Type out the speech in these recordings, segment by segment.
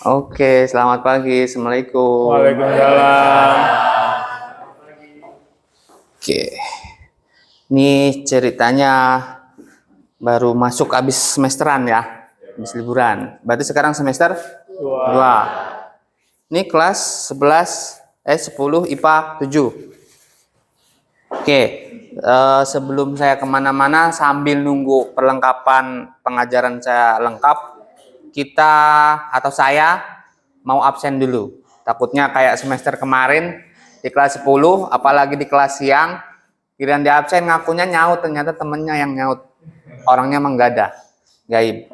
Oke, selamat pagi. Assalamualaikum. Waalaikumsalam. Oke, ini ceritanya baru masuk habis semesteran ya, habis liburan. Berarti sekarang semester 2. Ini kelas 10 IPA 7. Oke, sebelum saya kemana-mana sambil nunggu perlengkapan pengajaran saya lengkap, kita atau saya mau absen dulu. Takutnya kayak semester kemarin di kelas 10, apalagi di kelas siang, kirain di absen ngakunya nyaut, ternyata temennya yang nyaut. Orangnya emang gak ada, gaib.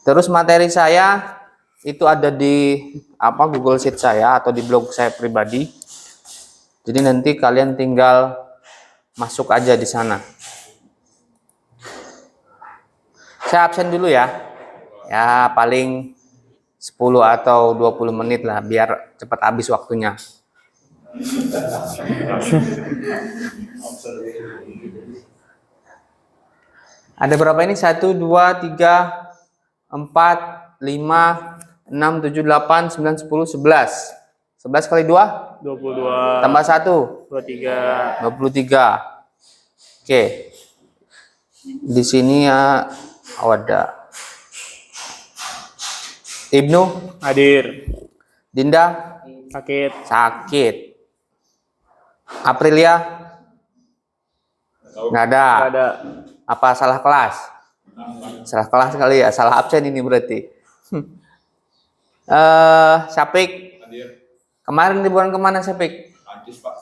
Terus materi saya itu ada di Google Sheet saya atau di blog saya pribadi. Jadi nanti kalian tinggal masuk aja di sana. Saya absen dulu ya. Ya paling 10 atau 20 menit lah biar cepat habis waktunya. Ada berapa ini? 1, 2, 3, 4, 5, 6, 7, 8, 9, 10, 11. 11 kali 2? 22. Tambah 1? 23. 23. Oke. Di sini ya ada Ibnu Hadir. Dinda Sakit. sakit. Aprilia nggak ada. Nggak ada. Apa salah kelas? Salah kelas kali ya, salah absen ini berarti. Syafik. Kemarin liburan kemana Syafik? Prancis, Pak.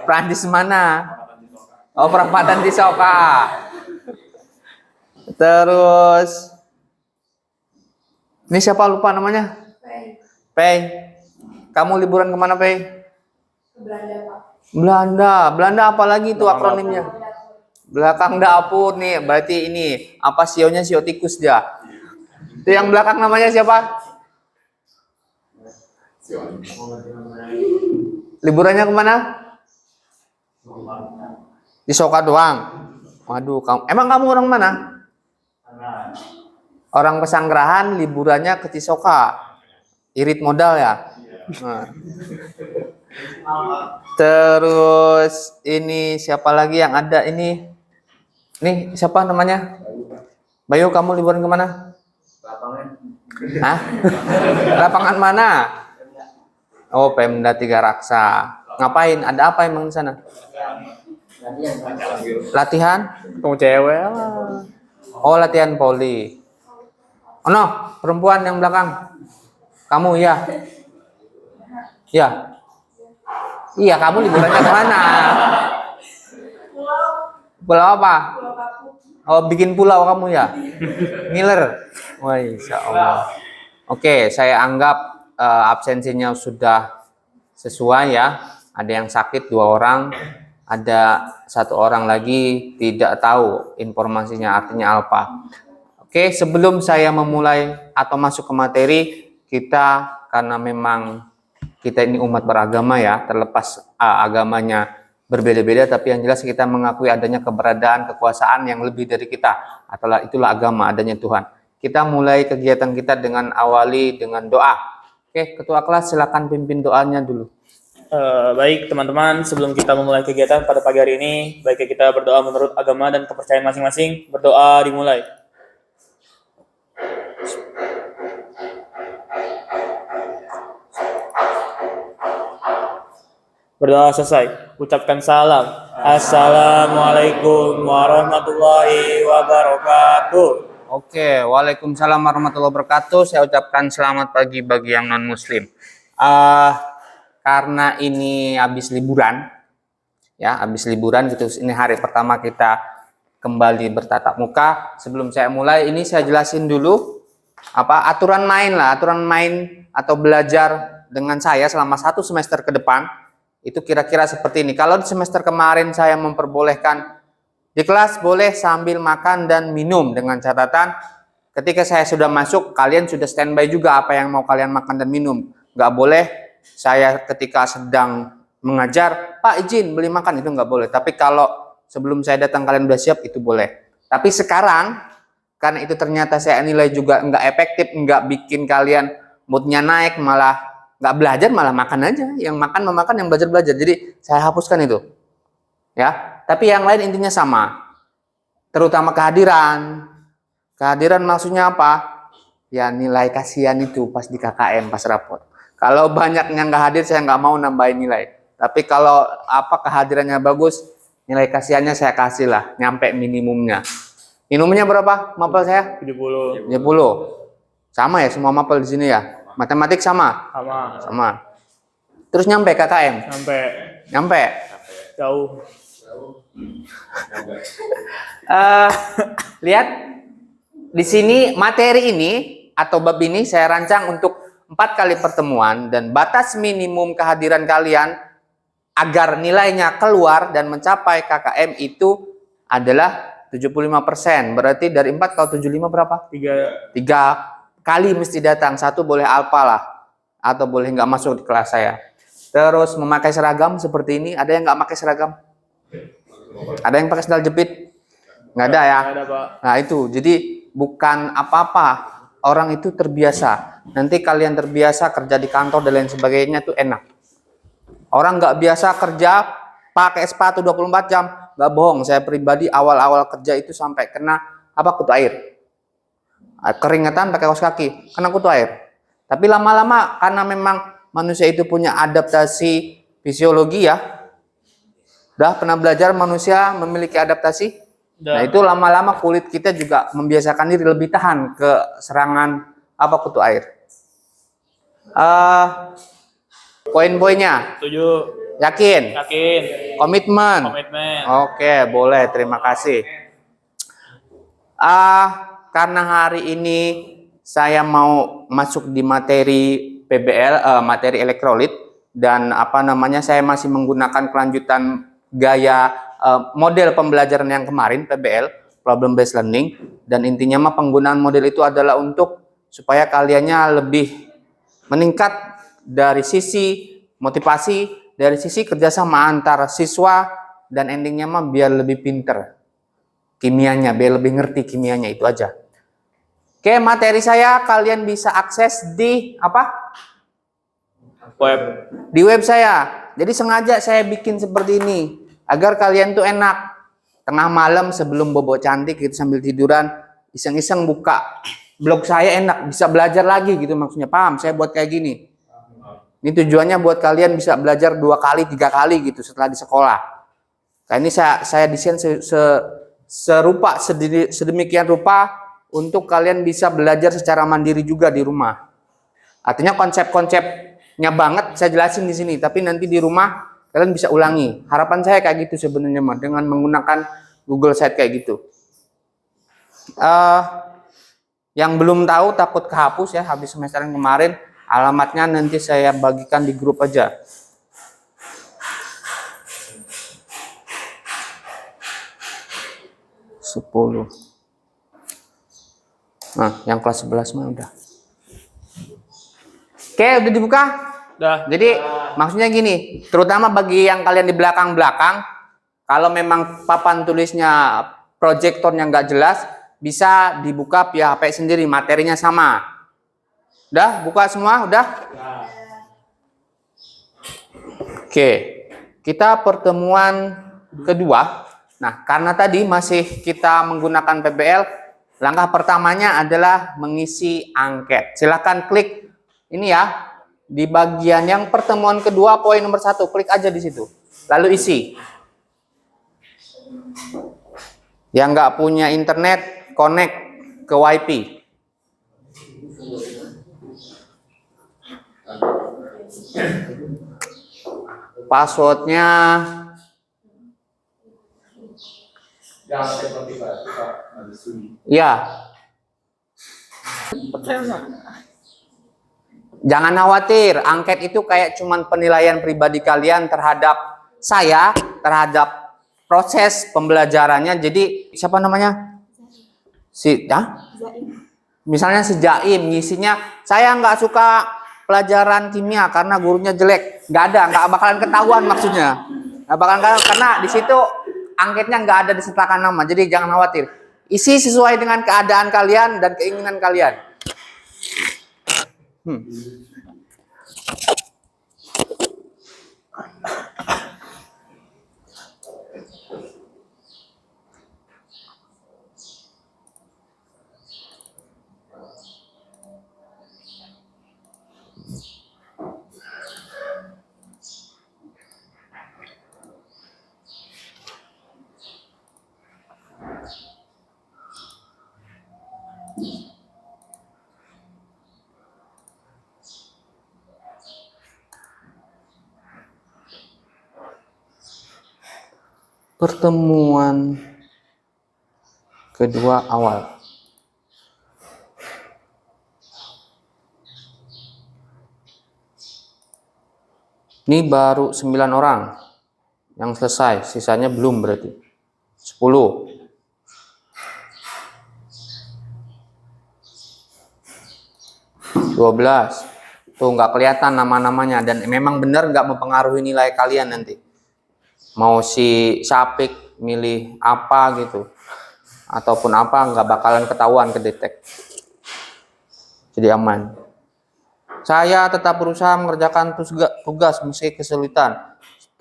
Prancis mana? Oh, perempatan di Soka. Terus ini siapa lupa namanya? Pei. Kamu liburan kemana Pei? Belanda, Pak. Belanda apa lagi itu akronimnya? Belakang dapur nih, berarti ini apa sionya sio tikus dia. Itu yang belakang namanya siapa? Liburannya kemana? Di Soka doang. Waduh, emang kamu orang mana? Orang Pesanggerahan, liburannya ke Cisoka. Irit modal ya. Nah. Terus ini siapa lagi yang ada ini? Nih siapa namanya? Bayu, kamu liburan kemana? Lapangan. Hah? Lapangan mana? Oh, Pemda Tiga Raksa. Ngapain? Ada apa emang di sana? Latihan? Ketemu cewek lah. Oh, latihan poli. Oh no, perempuan yang belakang. Kamu ya? Ya. Iya, kamu liburannya kemana? Pulau apa? Pulau Kapuk. Oh, bikin pulau kamu ya? Ngiler. Wah, insya Allah. Oke, saya anggap absensinya sudah sesuai ya. Ada yang sakit 2 orang, ada 1 orang lagi tidak tahu informasinya artinya apa. Oke, sebelum saya memulai atau masuk ke materi, kita karena memang kita ini umat beragama ya, terlepas agamanya berbeda-beda, tapi yang jelas kita mengakui adanya keberadaan, kekuasaan yang lebih dari kita. Itulah agama, adanya Tuhan. Kita mulai kegiatan kita dengan awali dengan doa. Oke, ketua kelas silakan pimpin doanya dulu. Baik teman-teman, sebelum kita memulai kegiatan pada pagi hari ini, baiknya kita berdoa menurut agama dan kepercayaan masing-masing. Berdoa dimulai. Berdoa selesai. Ucapkan salam. Assalamualaikum warahmatullahi wabarakatuh. Oke, waalaikumsalam warahmatullahi wabarakatuh. Saya ucapkan selamat pagi bagi yang non muslim. Karena ini habis liburan, ya habis liburan gitu. Ini hari pertama kita kembali bertatap muka. Sebelum saya mulai, ini saya jelasin dulu aturan main atau belajar dengan saya selama 1 semester ke depan. Itu kira-kira seperti ini. Kalau di semester kemarin saya memperbolehkan di kelas boleh sambil makan dan minum dengan catatan ketika saya sudah masuk kalian sudah standby juga apa yang mau kalian makan dan minum. Nggak boleh saya ketika sedang mengajar, Pak izin beli makan, itu nggak boleh. Tapi kalau sebelum saya datang kalian udah siap, itu boleh. Tapi sekarang karena itu ternyata saya nilai juga nggak efektif, nggak bikin kalian moodnya naik, malah nggak belajar, malah makan aja. Yang makan memakan, yang belajar belajar. Jadi saya hapuskan itu. Ya, tapi yang lain intinya sama. Terutama kehadiran. Kehadiran maksudnya apa? Ya nilai kasihan itu pas di KKM, pas rapot. Kalau banyak yang nggak hadir, saya nggak mau nambahin nilai. Tapi kalau kehadirannya bagus, nilai kasihannya saya kasih lah, nyampe minimumnya. Minimumnya berapa? Mapel saya? 70. 70. Sama ya semua mapel di sini ya. Matematik sama? Sama. Sama. Terus nyampe KKM? Nyampe. Jauh. Lihat di sini materi ini atau bab ini saya rancang untuk 4 kali pertemuan dan batas minimum kehadiran kalian agar nilainya keluar dan mencapai KKM itu adalah 75%. Berarti dari 4 kalau 75 berapa? 3 kali mesti datang. 1 boleh alpa lah. Atau boleh nggak masuk di kelas saya. Terus memakai seragam seperti ini. Ada yang nggak pakai seragam? Ada yang pakai sandal jepit? Nggak ada ya? Nggak ada, Pak. Nah itu. Jadi bukan apa-apa. Orang itu terbiasa. Nanti kalian terbiasa kerja di kantor dan lain sebagainya itu enak. Orang nggak biasa kerja pakai sepatu 24 jam. Nggak bohong, saya pribadi awal-awal kerja itu sampai kena kutu air. Keringetan pakai kaos kaki, kena kutu air. Tapi lama-lama karena memang manusia itu punya adaptasi fisiologi ya. Udah pernah belajar manusia memiliki adaptasi? Nah itu lama-lama kulit kita juga membiasakan diri lebih tahan ke serangan kutu air. Poin-poinnya? 7. Yakin? Yakin. Komitmen? Komitmen. Oke, boleh. Terima kasih. Karena hari ini saya mau masuk di materi PBL, materi elektrolit, dan saya masih menggunakan kelanjutan gaya model pembelajaran yang kemarin PBL, problem based learning, dan intinya penggunaan model itu adalah untuk supaya kaliannya lebih meningkat dari sisi motivasi, dari sisi kerjasama antara siswa, dan endingnya biar lebih pinter kimianya, biar lebih ngerti kimianya, itu aja. Oke, materi saya kalian bisa akses di Web. di web saya. Jadi sengaja saya bikin seperti ini agar kalian tuh enak tengah malam sebelum bobo cantik gitu sambil tiduran iseng-iseng buka blog saya, enak bisa belajar lagi gitu, maksudnya paham saya buat kayak gini. Ini tujuannya buat kalian bisa belajar 2 kali, 3 kali gitu setelah di sekolah. Nah, ini saya desain sedemikian rupa untuk kalian bisa belajar secara mandiri juga di rumah. Artinya konsep-konsepnya banget saya jelasin di sini, tapi nanti di rumah kalian bisa ulangi. Harapan saya kayak gitu sebenarnya dengan menggunakan Google Site kayak gitu. Yang belum tahu takut kehapus ya habis semester yang kemarin. Alamatnya nanti saya bagikan di grup aja. Sepuluh. Nah, yang kelas 11 mah udah. Oke, udah dibuka? Udah. Jadi, maksudnya gini, terutama bagi yang kalian di belakang-belakang, kalau memang papan tulisnya proyektornya nggak jelas, bisa dibuka via HP sendiri, materinya sama. Udah, buka semua? Udah? Oke, kita pertemuan kedua. Nah, karena tadi masih kita menggunakan PBL, langkah pertamanya adalah mengisi angket. Silahkan klik ini ya, di bagian yang pertemuan kedua poin nomor 1, klik aja di situ. Lalu isi. Yang nggak punya internet, connect ke WiFi. Passwordnya ya. Jangan khawatir, angket itu kayak cuman penilaian pribadi kalian terhadap saya, terhadap proses pembelajarannya. Jadi siapa namanya? Misalnya si Jaim ngisinya, saya nggak suka pelajaran kimia karena gurunya jelek. Nggak bakalan ketahuan maksudnya. Nggak bakalan ketahuan, karena di situ angketnya nggak ada disertakan nama. Jadi jangan khawatir. Isi sesuai dengan keadaan kalian dan keinginan kalian. Pertemuan kedua awal. Ini baru 9 orang yang selesai, sisanya belum berarti. 10. Tuh nggak kelihatan nama-namanya dan memang benar nggak mempengaruhi nilai kalian nanti. Mau si Syapik milih apa gitu ataupun apa nggak bakalan ketahuan kedetek. Jadi aman. Saya tetap berusaha mengerjakan tugas meski kesulitan.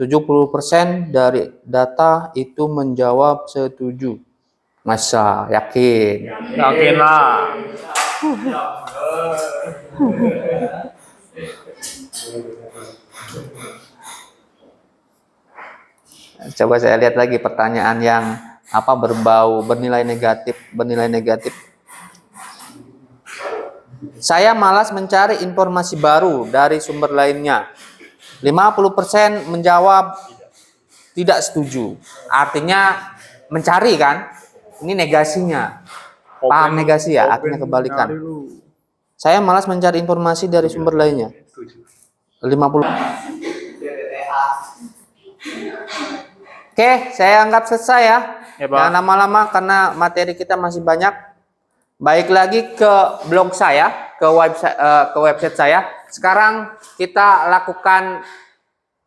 70% dari data itu menjawab setuju. Masa yakin? Yakin lah. Coba saya lihat lagi pertanyaan yang apa berbau bernilai negatif. Saya malas mencari informasi baru dari sumber lainnya. 50% menjawab tidak setuju. Artinya mencari kan? Ini negasinya. Paham negasi ya? Artinya kebalikan. Saya malas mencari informasi dari sumber lainnya. 50. Oke, saya anggap selesai ya. Jangan lama-lama karena materi kita masih banyak. Baik lagi ke blog saya, ke website saya. Sekarang kita lakukan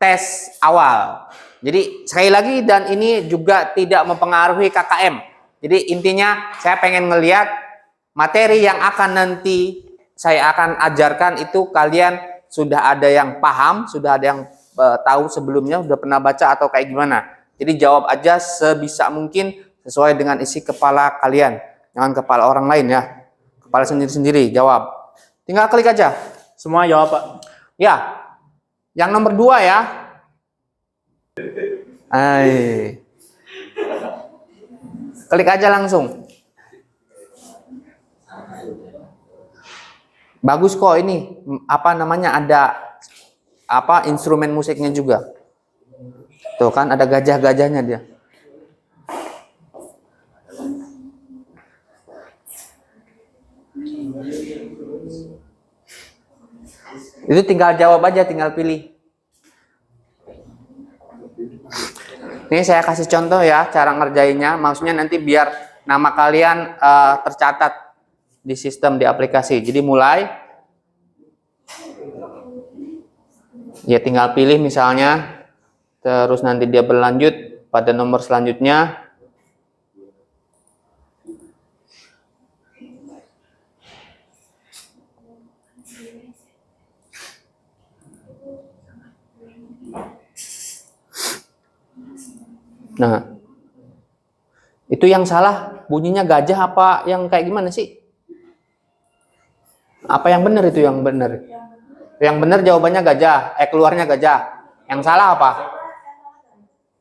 tes awal. Jadi sekali lagi dan ini juga tidak mempengaruhi KKM. Jadi intinya saya pengen ngelihat materi yang akan nanti saya akan ajarkan itu kalian sudah ada yang paham, sudah ada yang tahu sebelumnya, sudah pernah baca atau kayak gimana. Jadi jawab aja sebisa mungkin sesuai dengan isi kepala kalian. Jangan kepala orang lain ya. Kepala sendiri-sendiri jawab. Tinggal klik aja. Semua jawab, Pak. Ya. Yang nomor 2 ya. Klik aja langsung. Bagus kok ini. Apa namanya? Ada apa instrumen musiknya juga. Tuh kan ada gajah-gajahnya dia. Itu tinggal jawab aja, tinggal pilih. Ini saya kasih contoh ya cara ngerjainnya. Maksudnya nanti biar nama kalian tercatat di sistem di aplikasi. Jadi mulai. Ya tinggal pilih misalnya. Terus nanti dia berlanjut pada nomor selanjutnya. Nah, itu yang salah bunyinya gajah apa yang kayak gimana sih? Apa yang benar itu yang benar? Yang benar jawabannya gajah, keluarnya gajah. Yang salah apa?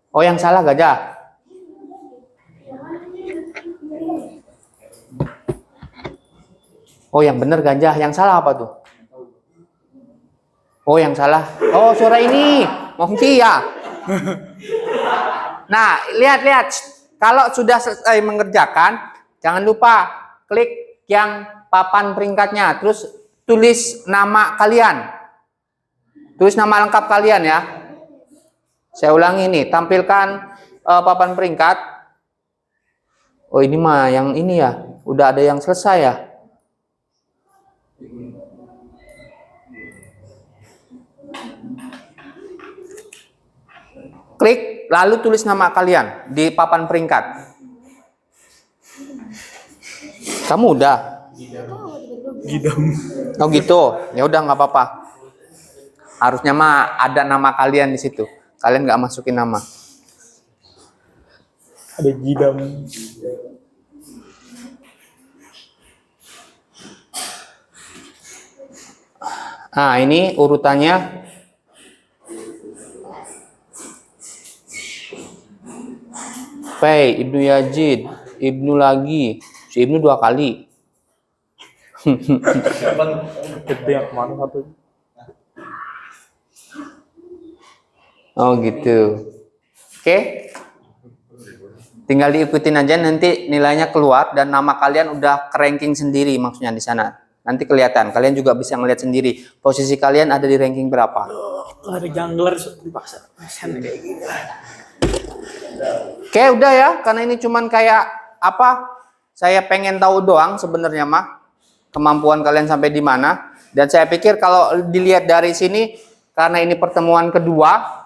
Oh, yang salah gajah. Oh, yang benar gajah. Yang salah apa tuh? Oh, yang salah. Oh, suara ini. Monkey ya. Nah, lihat-lihat. Kalau sudah selesai mengerjakan, jangan lupa klik yang papan peringkatnya. Terus tulis nama kalian. Tulis nama lengkap kalian ya. Saya ulangi nih, tampilkan papan peringkat. Oh, ini mah yang ini ya. Udah ada yang selesai ya. Klik, lalu tulis nama kalian di papan peringkat. Kamu udah? Gidam. Oh gitu. Ya udah nggak apa-apa. Harusnya mah ada nama kalian di situ. Kalian nggak masukin nama. Ada gidam. Nah, ini urutannya. Pei, Ibnu Yazid, Ibnu lagi. Si Ibnu 2 kali. Itu yang kemana satu? Oh gitu. Oke. Tinggal diikutin aja, nanti nilainya keluar dan nama kalian udah ke ranking sendiri maksudnya di sana. Nanti kelihatan. Kalian juga bisa ngeliat sendiri posisi kalian ada di ranking berapa. Ada jungler dipaksa kayak gitu. Oke, udah ya, karena ini cuman kayak apa? Saya pengen tahu doang sebenarnya mah kemampuan kalian sampai di mana. Dan saya pikir kalau dilihat dari sini, karena ini pertemuan kedua,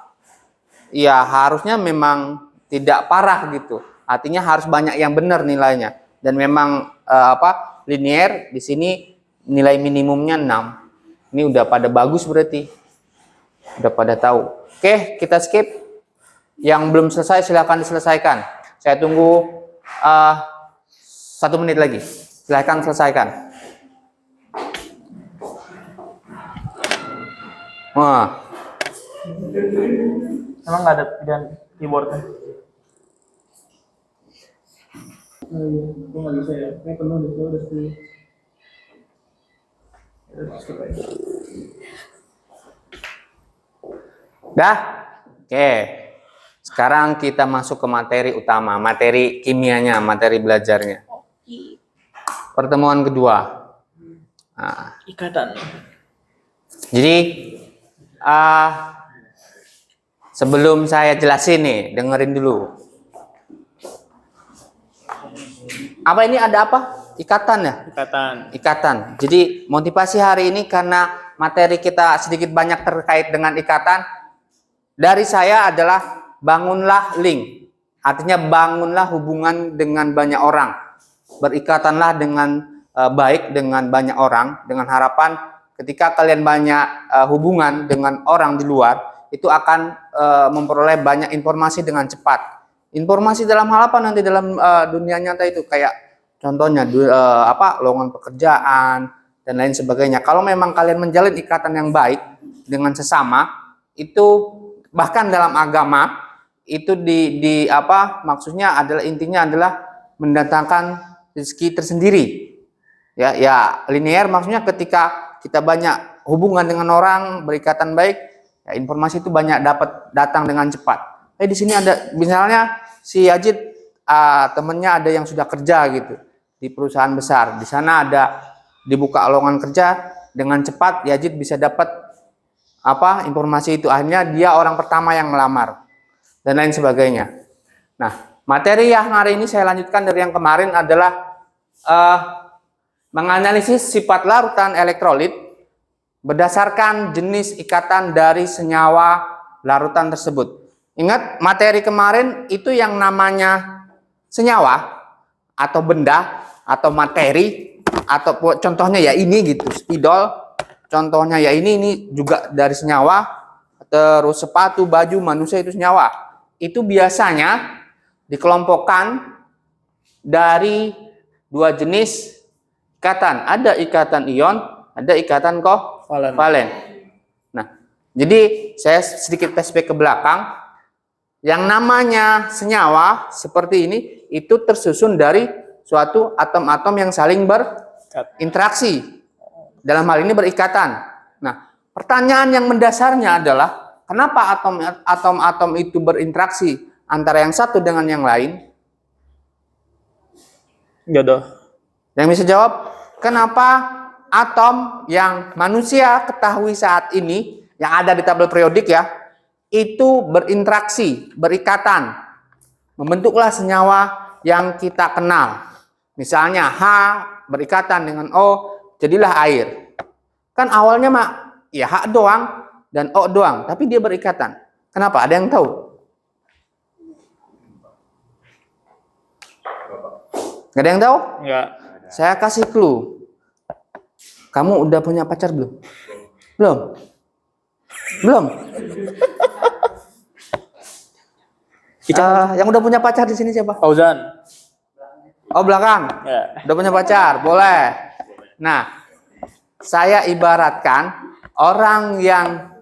ya harusnya memang tidak parah gitu. Artinya harus banyak yang benar nilainya. Dan memang linear di sini nilai minimumnya 6. Ini udah pada bagus berarti. Udah pada tahu. Oke, kita skip. Yang belum selesai silahkan diselesaikan. Saya tunggu 1 menit lagi. Silahkan selesaikan. Wah. Emang nggak ada pilihan keyboardnya? Gue nggak bisa ya. Ini penuh di sini udah sih. Dah? Oke. Sekarang kita masuk ke materi utama, materi kimianya, materi belajarnya. Pertemuan kedua. Nah, Ikatan. jadi sebelum saya jelasin nih, dengerin dulu. Apa ini ada apa? Ikatan ya? Ikatan. Ikatan. Jadi motivasi hari ini karena materi kita sedikit banyak terkait dengan ikatan. Dari saya adalah bangunlah link. Artinya bangunlah hubungan dengan banyak orang. Berikatanlah dengan baik dengan banyak orang. Dengan harapan ketika kalian banyak hubungan dengan orang di luar, itu akan memperoleh banyak informasi dengan cepat. Informasi dalam hal apa nanti dalam dunia nyata itu, kayak contohnya lowongan pekerjaan dan lain sebagainya. Kalau memang kalian menjalin ikatan yang baik dengan sesama, itu bahkan dalam agama itu maksudnya adalah intinya adalah mendatangkan rezeki tersendiri. Ya linear maksudnya ketika kita banyak hubungan dengan orang, berikatan baik, ya informasi itu banyak datang dengan cepat. Di sini ada misalnya si Yazid temennya ada yang sudah kerja gitu di perusahaan besar. Di sana ada dibuka lowongan kerja dengan cepat, Yazid bisa dapat informasi itu. Akhirnya dia orang pertama yang melamar dan lain sebagainya. Nah, materi yang hari ini saya lanjutkan dari yang kemarin adalah menganalisis sifat larutan elektrolit berdasarkan jenis ikatan dari senyawa larutan tersebut. Ingat materi kemarin itu yang namanya senyawa atau benda atau materi atau contohnya ya ini gitu, spidol. Contohnya ya ini juga dari senyawa. Terus sepatu, baju, manusia itu senyawa. Itu biasanya dikelompokkan dari 2 jenis ikatan. Ada ikatan ion, ada ikatan kovalen. Nah, jadi saya sedikit flashback ke belakang. Yang namanya senyawa seperti ini itu tersusun dari suatu atom-atom yang saling berinteraksi. Dalam hal ini berikatan. Nah, pertanyaan yang mendasarnya adalah kenapa atom-atom itu berinteraksi antara yang satu dengan yang lain? Jodoh. Yang bisa jawab, kenapa atom yang manusia ketahui saat ini yang ada di tabel periodik ya, itu berinteraksi, berikatan, membentuklah senyawa yang kita kenal. Misalnya H berikatan dengan O, jadilah air. Kan awalnya ya H doang dan O doang, tapi dia berikatan. Kenapa? Ada yang tahu? Nggak ada yang tahu? Enggak. Saya kasih clue. Kamu udah punya pacar belum? Belum? Belum? Yang udah punya pacar di sini siapa? Fauzan. Oh, belakang. Ya. Udah punya pacar, boleh. Nah, saya ibaratkan orang yang,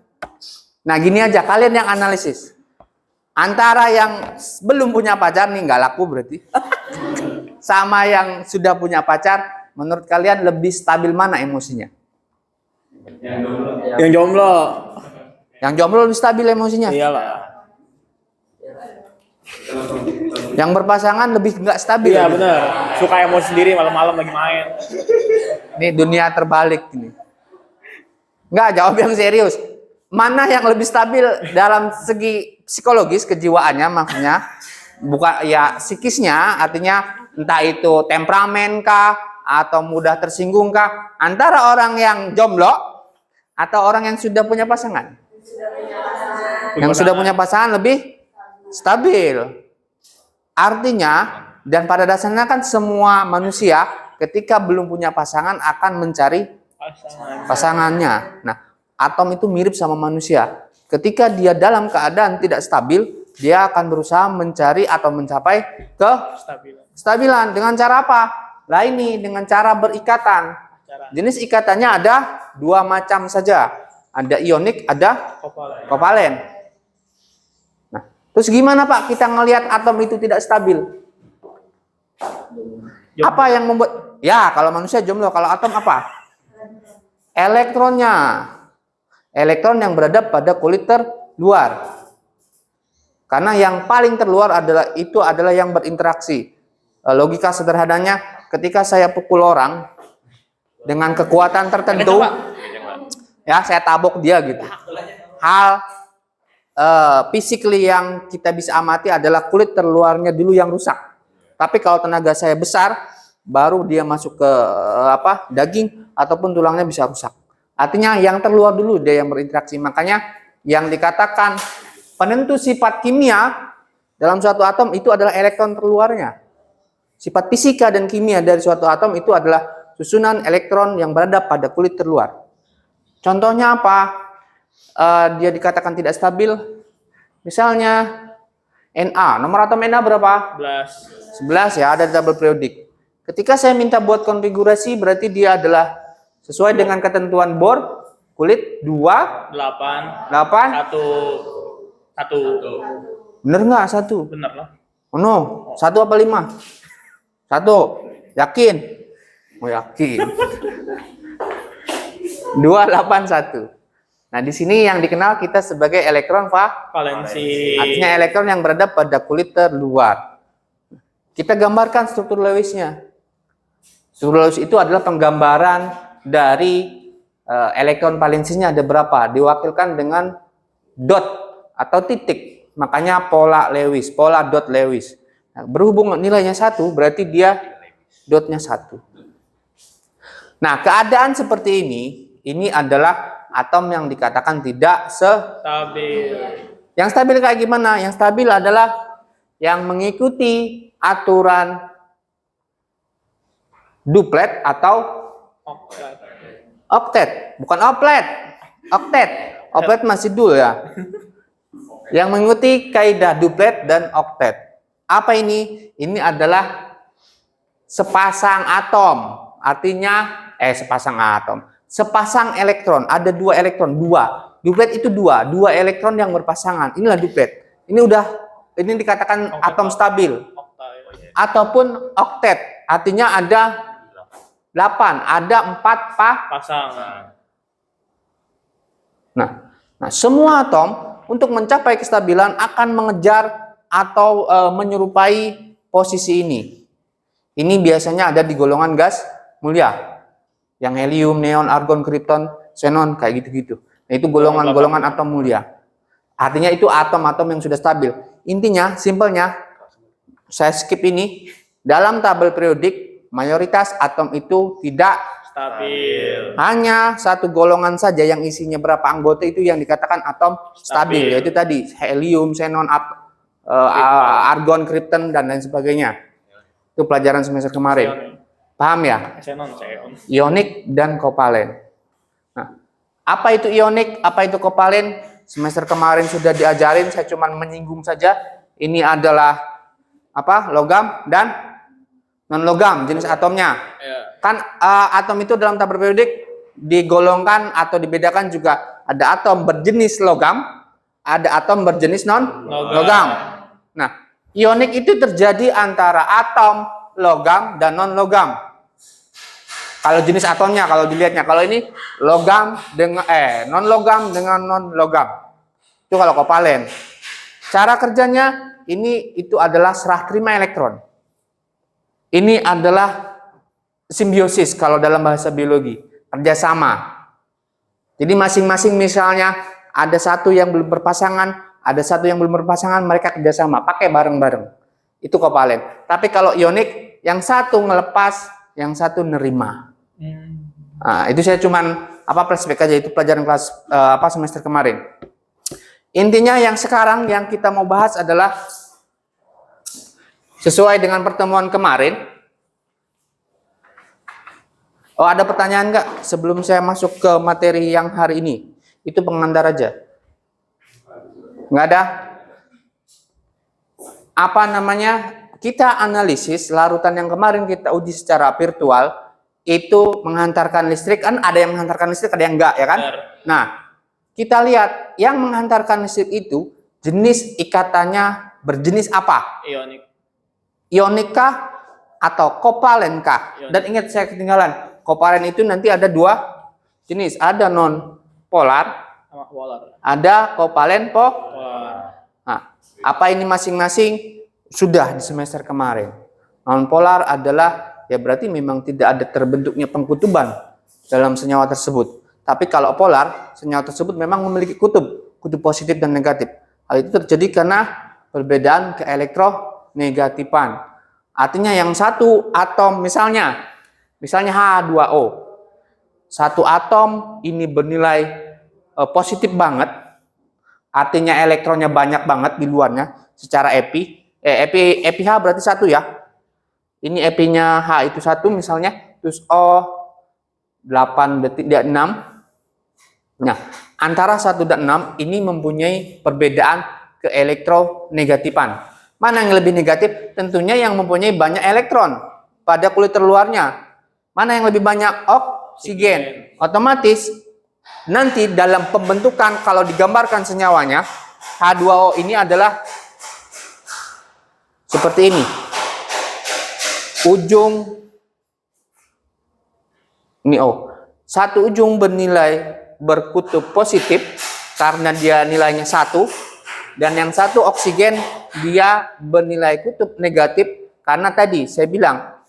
nah gini aja, kalian yang analisis. Antara yang belum punya pacar nih, nggak laku berarti, sama yang sudah punya pacar, menurut kalian lebih stabil mana emosinya? Yang jomblo. Yang jomblo lebih stabil emosinya. Iyalah. Yang berpasangan lebih nggak stabil. Iya benar. Suka emosi sendiri malam-malam lagi main. Ini dunia terbalik ini. Nggak, jawab yang serius. Mana yang lebih stabil dalam segi psikologis, kejiwaannya maksudnya, bukan ya psikisnya, artinya entah itu temperamen kah atau mudah tersinggung kah, antara orang yang jomblo atau orang yang sudah punya pasangan. Yang sudah punya pasangan lebih stabil. Artinya, dan pada dasarnya kan semua manusia ketika belum punya pasangan akan mencari pasangannya. Nah, atom itu mirip sama manusia. Ketika dia dalam keadaan tidak stabil, dia akan berusaha mencari atau mencapai kestabilan. Dengan cara apa? Lah ini, dengan cara berikatan. Jenis ikatannya ada dua macam saja. Ada ionik, ada kovalen. Nah, terus gimana Pak kita ngelihat atom itu tidak stabil? Apa yang membuat? Ya, kalau manusia jomblo, kalau atom apa? Elektronnya. Elektron yang berada pada kulit terluar. Karena yang paling terluar adalah yang berinteraksi. Logika sederhananya, ketika saya pukul orang dengan kekuatan tertentu, ya saya tabok dia gitu. Hal physically yang kita bisa amati adalah kulit terluarnya dulu yang rusak. Tapi kalau tenaga saya besar, baru dia masuk ke daging ataupun tulangnya bisa rusak. Artinya yang terluar dulu dia yang berinteraksi. Makanya yang dikatakan penentu sifat kimia dalam suatu atom itu adalah elektron terluarnya. Sifat fisika dan kimia dari suatu atom itu adalah susunan elektron yang berada pada kulit terluar. Contohnya apa? Dia dikatakan tidak stabil. Misalnya Na, nomor atom Na berapa? 11 ya, ada di tabel periodik. Ketika saya minta buat konfigurasi, berarti dia adalah sesuai dengan ketentuan Bohr, kulit 2, 8, 1. Bener nggak 1? Bener lah. Oh no, 1 apa 5? 1, yakin? Oh yakin. 281. Nah di sini yang dikenal kita sebagai elektron valensi. Artinya elektron yang berada pada kulit terluar. Kita gambarkan struktur Lewisnya. Struktur Lewis itu adalah penggambaran dari elektron valensinya ada berapa. Diwakilkan dengan dot atau titik. Makanya pola Lewis, pola dot Lewis. Nah, berhubung nilainya 1, berarti dia dotnya 1. Nah, keadaan seperti ini adalah atom yang dikatakan tidak Stabil. Yang stabil kayak gimana? Yang stabil adalah yang mengikuti aturan duplet atau oktet. Bukan oplet. Oktet. Oplet masih dul ya. Yang mengikuti kaidah duplet dan oktet. Apa ini? Ini adalah sepasang atom. Artinya sepasang atom. Sepasang elektron, ada 2 elektron, 2. Duplet itu 2 elektron yang berpasangan. Inilah duplet. Ini dikatakan atom stabil. Ataupun oktet, artinya ada 8, ada 4 pasangan. Nah, semua atom untuk mencapai kestabilan akan mengejar atau menyerupai posisi ini. Ini biasanya ada di golongan gas mulia. Yang helium, neon, argon, krypton, xenon, kayak gitu-gitu. Nah, itu golongan-golongan atom mulia. Artinya itu atom-atom yang sudah stabil. Intinya, simpelnya, saya skip ini. Dalam tabel periodik, mayoritas atom itu tidak Stabil. hanya satu golongan saja yang isinya berapa anggota itu yang dikatakan atom stabil. Yaitu tadi, helium, xenon, argon, krypton, dan lain sebagainya. Itu pelajaran semester kemarin. Paham ya? Xenon, xenon. Ionik dan kovalen. Nah, apa itu ionik? Apa itu kovalen? Semester kemarin sudah diajarin, saya cuma menyinggung saja. Ini adalah apa? Logam dan non logam, jenis atomnya. Ya. Kan atom itu dalam tabel periodik digolongkan atau dibedakan juga ada atom berjenis logam, ada atom berjenis non logam. Nah, ionik itu terjadi antara atom logam dan non logam. Kalau jenis atomnya, kalau dilihatnya, kalau ini logam dengan non logam dengan non logam. Itu kalau kovalen. Cara kerjanya ini itu adalah serah terima elektron. Ini adalah simbiosis kalau dalam bahasa biologi, kerjasama. Jadi masing-masing misalnya ada satu yang belum berpasangan, ada satu yang belum berpasangan, mereka kerjasama, pakai bareng-bareng. Itu kovalen. Tapi kalau ionik, yang satu ngelepas, yang satu nerima. Nah, itu saya cuman flashback aja, itu pelajaran kelas semester kemarin. Intinya yang sekarang yang kita mau bahas adalah sesuai dengan pertemuan kemarin. Oh, ada pertanyaan nggak sebelum saya masuk ke materi yang hari ini? Itu pengantar aja. Nggak ada? Apa namanya? Kita analisis larutan yang kemarin kita uji secara virtual, itu menghantarkan listrik. Kan ada yang menghantarkan listrik, ada yang enggak, ya kan? Nah, kita lihat yang menghantarkan listrik itu jenis ikatannya berjenis apa? Ionik. Ionik kah atau kovalen kah? Dan ingat, saya ketinggalan. Kovalen itu nanti ada dua jenis, ada non polar, Sama polar. ada kovalen Polar. Nah, apa ini masing-masing sudah di semester kemarin. Non polar adalah ya berarti memang tidak ada terbentuknya pengkutuban dalam senyawa tersebut. Tapi kalau polar, senyawa tersebut memang memiliki kutub positif dan negatif. Hal itu terjadi karena perbedaan keelektronegatifan. Artinya yang satu atom misalnya H2O. Satu atom ini bernilai positif banget. Artinya elektronnya banyak banget di luarnya secara epi. Epi H berarti satu ya. Ini epinya H itu satu misalnya, terus O 8,6. Nah, antara 1 dan 6 ini mempunyai perbedaan keelektronegatifan. Mana yang lebih negatif? Tentunya yang mempunyai banyak elektron pada kulit terluarnya. Mana yang lebih banyak? Oksigen. Otomatis nanti dalam pembentukan kalau digambarkan senyawanya, H2O ini adalah seperti ini. Ujung ini O. Satu ujung berkutub positif karena dia nilainya 1, dan yang satu oksigen dia bernilai kutub negatif karena tadi saya bilang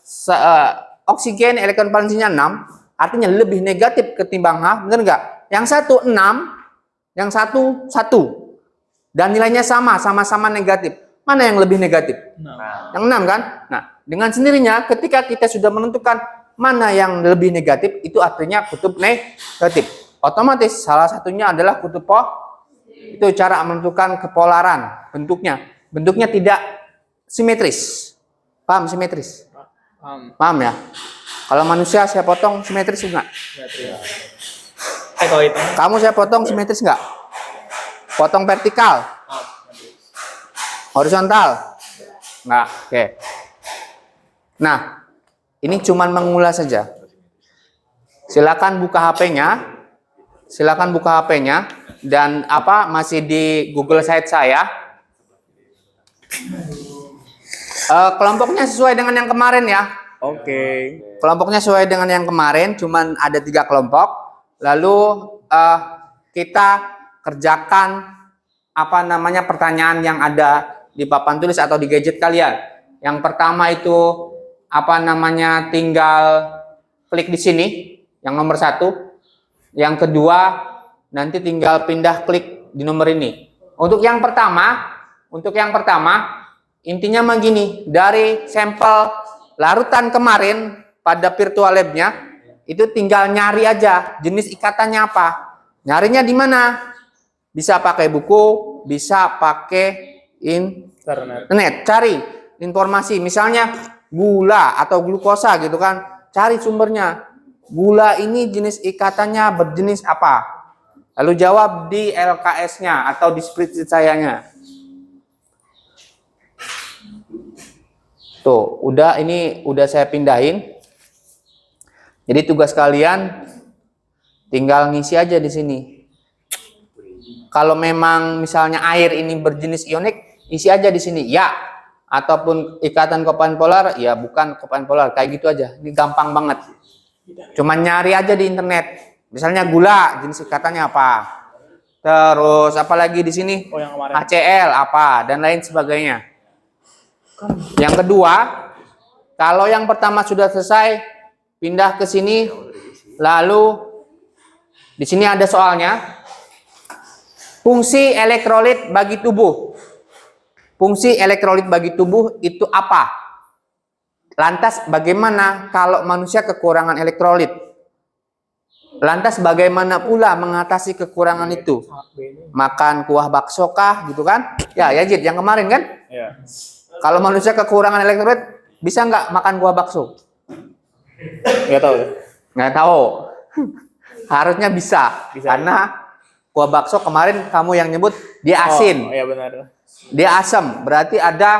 oksigen elektron valensinya 6, artinya lebih negatif ketimbang H, benar nggak? Yang satu 6, yang satu 1, dan nilainya sama-sama negatif. Mana yang lebih negatif? Yang 6 kan? Nah, dengan sendirinya ketika kita sudah menentukan mana yang lebih negatif, itu artinya kutub negatif. Otomatis salah satunya adalah kutub positif. Itu cara menentukan kepolaran bentuknya. Bentuknya tidak simetris. Paham simetris? Paham ya? Kalau manusia saya potong simetris enggak? Kalau itu Kamu saya potong simetris enggak? Potong vertikal? Horizontal? Enggak. Oke. Nah, ini cuman mengulas saja. Silakan buka HP-nya. Silakan buka HP-nya dan masih di Google Site saya. Kelompoknya sesuai dengan yang kemarin ya. Oke. Kelompoknya sesuai dengan yang kemarin, cuman ada 3 kelompok. Lalu kita kerjakan pertanyaan yang ada di papan tulis atau di gadget kalian. Yang pertama itu tinggal klik di sini, yang nomor 1. Yang kedua nanti tinggal pindah klik di nomor ini. Untuk yang pertama intinya begini, dari sampel larutan kemarin pada virtual lab-nya itu tinggal nyari aja jenis ikatannya apa. Nyarinya di mana? Bisa pakai buku, bisa pakai internet. Cari informasi misalnya gula atau glukosa gitu kan. cari sumbernya. Gula ini jenis ikatannya berjenis apa? Lalu jawab di LKS-nya atau di spreadsheet sayanya. Tuh, ini udah saya pindahin. Jadi tugas kalian tinggal ngisi aja di sini. Kalau memang misalnya air ini berjenis ionik, isi aja di sini ya. Ataupun ikatan kovalent polar, ya bukan kovalent polar, kayak gitu aja. Ini gampang banget. Cuman nyari aja di internet. Misalnya gula, jenis ikatannya apa? Terus apalagi di sini? Oh, yang kemarin. HCl apa dan lain sebagainya. Yang kedua, kalau yang pertama sudah selesai, pindah ke sini, lalu di sini ada soalnya. Fungsi elektrolit bagi tubuh. Fungsi elektrolit bagi tubuh itu apa? Lantas bagaimana kalau manusia kekurangan elektrolit? Lantas bagaimana pula mengatasi kekurangan itu? Makan kuah bakso kah gitu kan? Ya Jid, yang kemarin kan? Iya. Kalau manusia kekurangan elektrolit, bisa nggak makan kuah bakso? Nggak tahu. Nggak tahu. Harusnya bisa. Karena kuah bakso kemarin kamu yang nyebut dia asin. Oh, iya benar. Dia asam. Berarti ada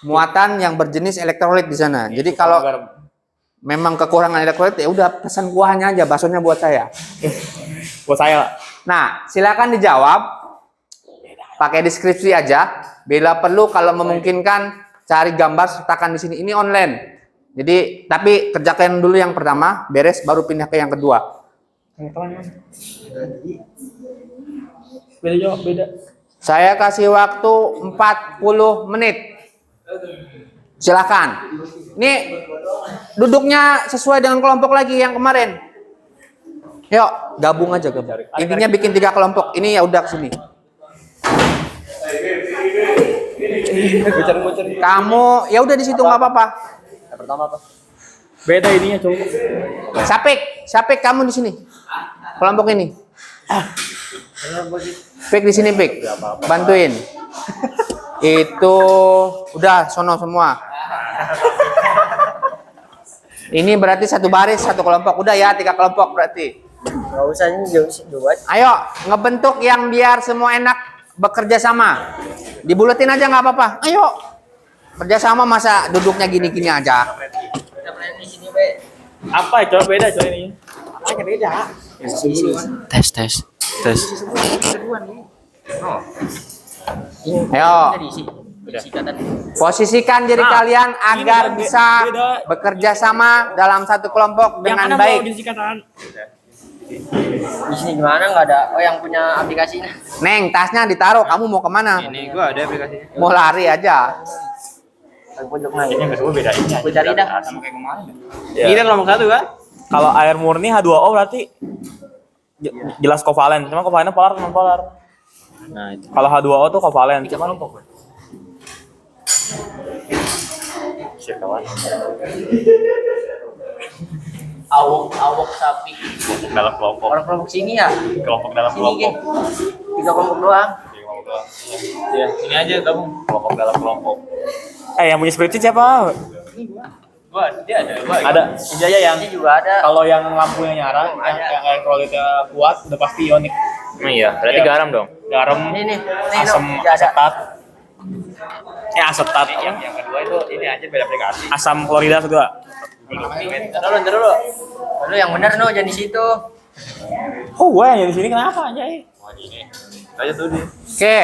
muatan yang berjenis elektrolit di sana. Jadi kalau memang kekurangan elektrolit, ya udah pesan kuahnya aja, baksonya buat saya. Buat saya. Nah, silakan dijawab. Pakai deskripsi aja. Bila perlu kalau memungkinkan cari gambar sertakan di sini. Ini online. Jadi, tapi kerjakan dulu yang pertama, beres baru pindah ke yang kedua. Beda jawab, beda. Saya kasih waktu 40 menit. Silakan. Ini duduknya sesuai dengan kelompok lagi yang kemarin. Yuk, gabung aja gabung. Intinya bikin 3 kelompok. Ini ya udah sini. Kamu ya udah di situ nggak apa-apa. Yang pertama apa? Beda ininya, coba. Sapik kamu di sini. Kelompok ini. Pik di sini, Pik. Bantuin. Itu udah sono semua. Ini berarti satu baris, satu kelompok. Udah ya, 3 kelompok berarti. Nggak usah ini jauh. Ayo, ngebentuk yang biar semua enak bekerja sama. Dibuletin aja nggak apa-apa. Ayo. Kerja sama masa duduknya gini-gini aja. Kita main di sini, Be. Apa coba beda coba ini? Apanya beda? Tes. Ini Ayo. kita diisi. Diisi ikatan. Posisikan diri Nah, kalian ini agar beda- bisa beda. bekerja sama dalam satu kelompok dengan baik. Di sini gimana? Nggak ada. Oh, yang punya aplikasinya. Neng, tasnya ditaruh. Kamu mau kemana? Ini gua ada aplikasinya. Mau lari aja. Yang pojok mana? Ini enggak beda ini. Gue cari dah. Sama kayak kemarin. Ya. Ini kan kelompok 1 kan? Kalau air murni H2O berarti jelas kovalen. Cuma kovalennya polar non polar. Nah, itu. Kalau H2O tuh kovalen. Cuma Siap kawan. Awok sapi. Dalam kelompok. Orang kelompok sini ya? Kelompok dalam Sini, kelompok. Ge. 3 kelompok doang. Kelompok doang. Ya, ini aja gabung. Kelompok dalam kelompok. yang punya spreadsheet siapa? Gua dia ada. Gua Ada. Iya ya yang Ini juga ada. kalau yang lampunya nyala, yang elektrolitnya kuat udah pasti ionik. iya, berarti Iya. garam dong. Garam, Nih, asam no. Ada. asetat. Asetat. Yang kedua itu ini aja beda aplikasi. Asam klorida juga. Ntar dulu. Lu yang benar no, jangan di situ. Oh, gua yang di sini kenapa aja? Wah, ini. Aja tuh dia. Oke.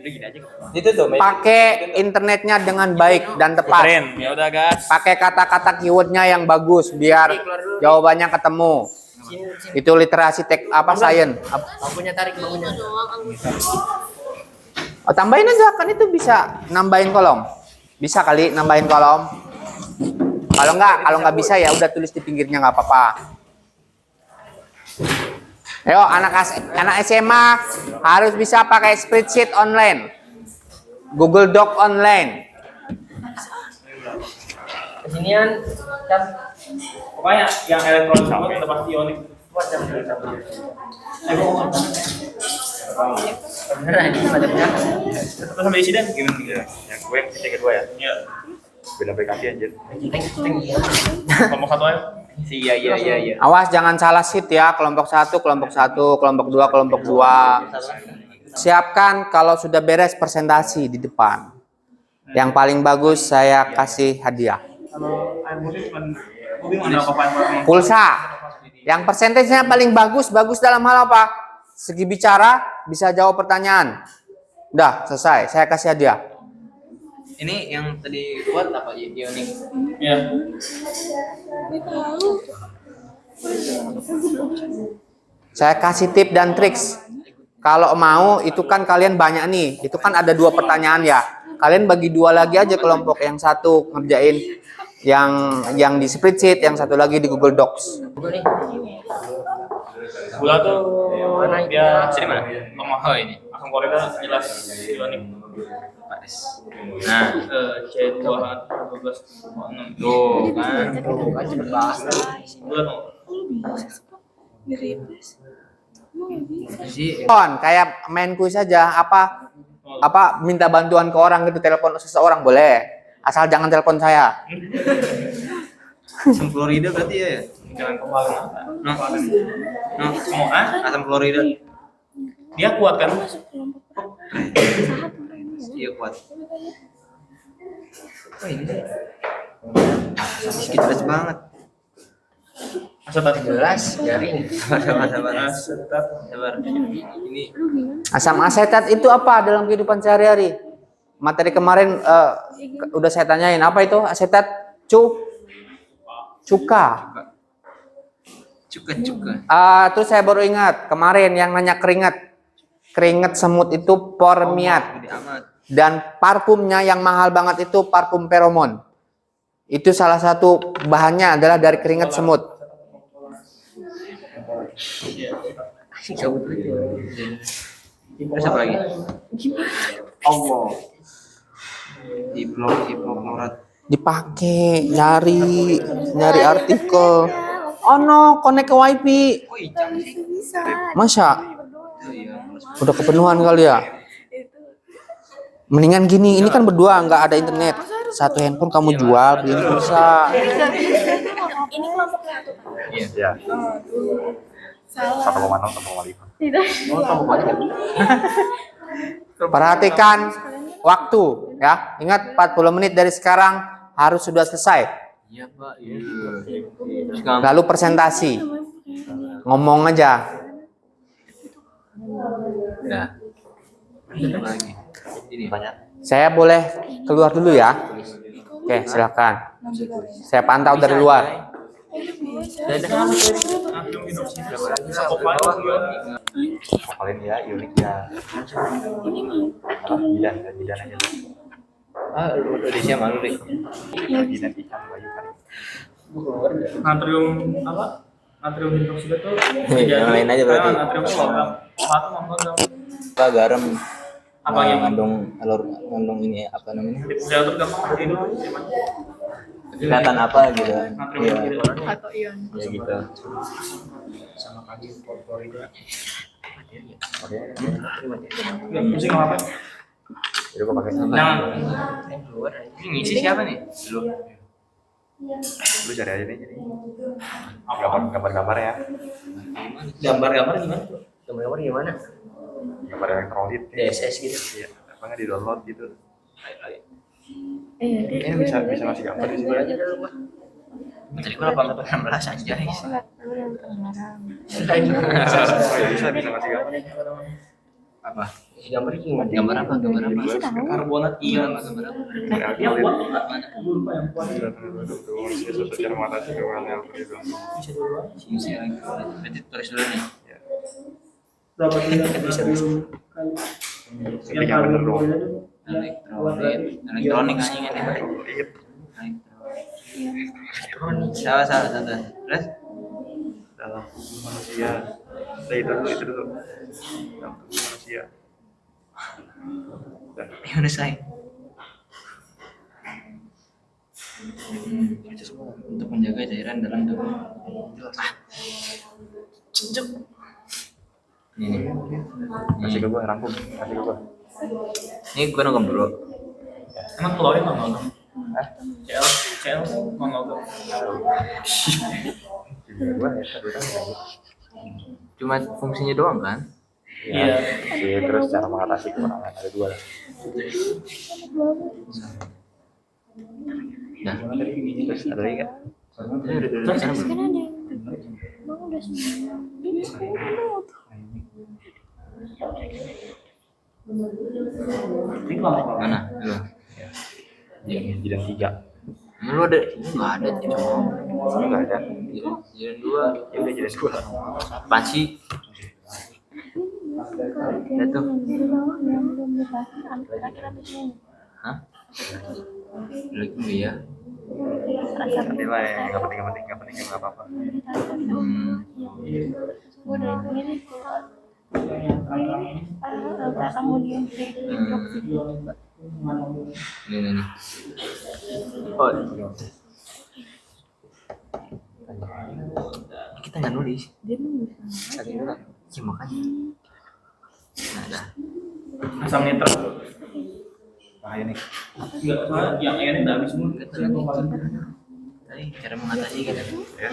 Udah gini aja. Itu tuh. Pakai internetnya dengan baik dan tepat. Keren. Ya udah, guys. Pakai kata-kata keywordnya yang bagus biar jawabannya ketemu. Sini. Itu literasi science. Lampunya tarik bangunnya. Oh, tambahin aja kan itu bisa nambahin kolom. Bisa kali nambahin kolom. Kalau nggak bisa ya udah tulis di pinggirnya nggak apa-apa. Ayo anak SMA harus bisa pakai spreadsheet online, Google Doc online. Kesinian kan Pokoknya yang elektrolit sama udah pasti ionik. buat yang beneran ini macamnya. Terus sampai isi dan Gimana? Yang gue yang kedua ya. Iya. Beda aplikasi anjir. Kelompok satu aja. Iya. Awas jangan salah seat ya. Kelompok 1, kelompok 1, kelompok 2, kelompok 2. Siapkan kalau sudah beres presentasi di depan. Yang paling bagus saya kasih hadiah. Kalau air putih cuma ada apa yang Pulsa. Yang persentasenya paling bagus dalam hal apa? Segi bicara, bisa jawab pertanyaan. Udah, selesai. Saya kasih hadiah. Ini yang tadi buat apa? Ionik. Iya. Saya kasih tip dan triks. Kalau mau, itu kan kalian banyak nih. Itu kan ada 2 pertanyaan ya. Kalian bagi 2 lagi aja kelompok. Yang satu ngerjain yang di spreadsheet, yang satu lagi di Google Docs. Gula tuh dia Sini mana? Oh ini. asam klorida jelas ionik. Nah, C2H12O6. tuh kan. Gula tuh. Sih. Kayak main kuis saja. Apa minta bantuan ke orang gitu, telepon seseorang boleh. Asal jangan telepon saya. Asam klorida berarti ya? Jangan kemarin. Asam klorida. Dia kuat kan? Iya kuat. Oh ini sih. Jelas banget. Asetat Jelas, garing. Sabar. Asetat. Sabar. Ini Asam asetat itu apa dalam kehidupan sehari-hari? Materi kemarin udah saya tanyain. Apa itu asetat? Cuka. cuka. Terus saya baru ingat kemarin yang nanya keringat semut itu pormiat. Gede amat. Dan parfumnya yang mahal banget itu parfum feromon. Itu salah satu bahannya adalah dari keringat semut. Cabut aja. Terus apa lagi? Allah. Hipoklorat. Dipakai nyari artikel. Oh no, connect ke wifi. Oh hijau sih. Masa? Oh iya. Udah kepenuhan kali ya? Mendingan gini, ini kan berdua nggak ada internet. Satu handphone kamu jual, beli pulsa. Ini kelompok satu. Iya. Salah. 1,0 1,5. Tidak. Perhatikan waktu ya. Ingat 40 menit dari sekarang harus sudah selesai. Iya Pak. Iya. Terus kamu Lalu presentasi. Ngomong aja. udah. Apa lagi? Ini banyak. Saya boleh keluar dulu ya. Oke, silakan. Saya pantau dari luar. Paling ya unik ya. Bidan aja. Udah siap malu deh. Bidan ikan bayu kari. Natrium apa? Natrium hidroksida tuh Yang lain aja berarti. Natrium itu logam. Satu logam. Apa garam? Apa yang ngandung ini apa namanya? Saya tuh gampang itu. Kelihatan apa gitu? Natrium Iya. gitu. Atau ion. Ya gitu. Sama kali klorida. Oke. Enggak pusing apa? Jadi gua pakai Jangan. Ini ngisi siapa nih? lu cari aja nih jadi. Gambar ya. Gambar-gambar gimana? Gambar-gambar gimana? Gambar elektrolit. DSS gitu. Iya. Apa nggak di download gitu? Iya, Ini bisa ngasih gambar di sini. aja dulu Pak. Tadi gua 18 aja guys. Bisa ngasih gambar. Apa? Gambar gimana? Gambar apa? Gambar apa? Karbonat ion. Gambar apa? Yang kuat tuh mana? Gua lupa yang kuat. Secara mengatasi kekurangan itu. Bisa dulu. Bisa. Berarti tulis dulu nih. Berapa dia? Bisa. Tapi yang bener dong. Elektronik anjing ini. Elektronik. Salah. Terus? Dalam tubuh manusia. Itu dulu. Dalam tubuh manusia. Gimana say? Untuk menjaga cairan dalam tubuh. Ini. Kasih ke gua rangkum. Kasih ke gua. Ini gua nonton dulu. Emang klorin apa? CL monolog. Cuma fungsinya doang kan? Iya. Terus cara mengatasi kekurangan ada dua lah. Dah. Terus ada lagi kan? Udah sana belum? Kan ada yang bang udah semua. Ini Ini kelompok Mana? Lu? Jidan 3. Lu ada? Enggak ada, cowok. Enggak ada. Jiran 2. Ya udah jidan 2. Apaan sih? Lihat tuh. yang belum dibahas terakhir habis ini. Hah? Lagi enggak ya? Nanti lah ya, enggak penting enggak apa-apa. Gue udah ini kamu dia Ini. Oh. Kita nggak nulis. dia nulis Tadi dulu. Ya makanya. Nah, dah. asam nitrat. Nah ini. Enggak, soalnya yang ini enggak habis semua. Tadi cara mengatasi gitu. Ya.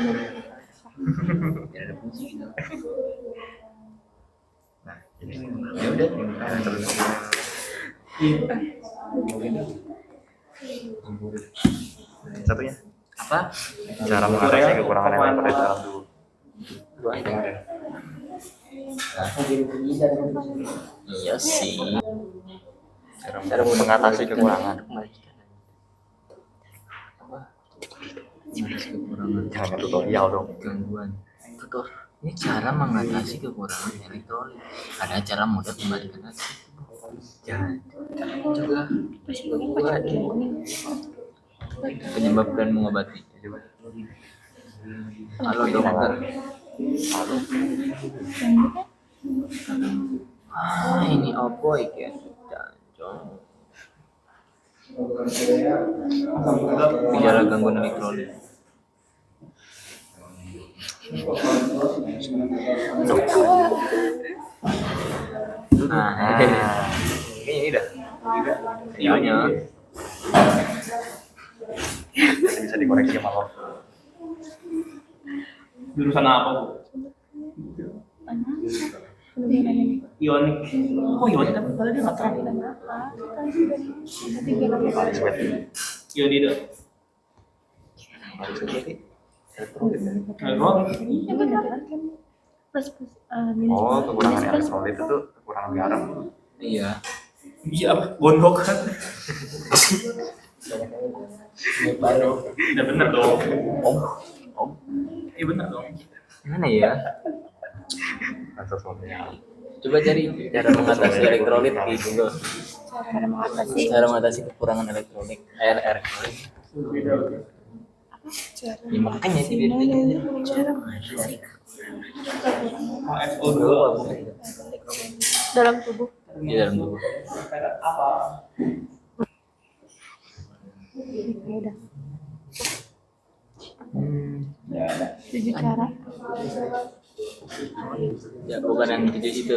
Tidak ada fungsi gitu. Nah, ini. Ya udah, terus. Satunya Apa? cara mengatasi kekurangan elektrolit dalam tubuh. Iya sih. Cara mengatasi kekurangan. Apa? Mengatasi kekurangan. Jangan tutorial dong. Gangguan. Tutor. Ini cara mengatasi kekurangan elektrolit. Ada cara mudah kembalikan lagi. Jangan. Juga. Penyebab dan mengobati. Halo dokter. Ini apa ya? Gejala gangguan elektrolit. Nah, Kayaknya ini dah. iya. Nanti bisa dikoreksi sama lo. Jurusan apa, Bu? Ionik. Oh, ionik tapi padahal dia enggak terang. Ionido. Elektrolit. iya benar plus minus Oh, kekurangan elektrolit itu kekurangan garam. Iya. Iya, apa? Gondok kan. Udah bener dong. Om. Iya bener dong. Mana ya? Sesuatunya. Coba cari cara mengatasi elektrolit di Google. cara mengatasi Cara mengatasi kekurangan elektrolit. Elektrolit. Ya makanya sih biar cara mengatasi HSO2. dalam tubuh di dalam tubuh. Apa? ya udah 7 cara Ya bukan yang tujuh itu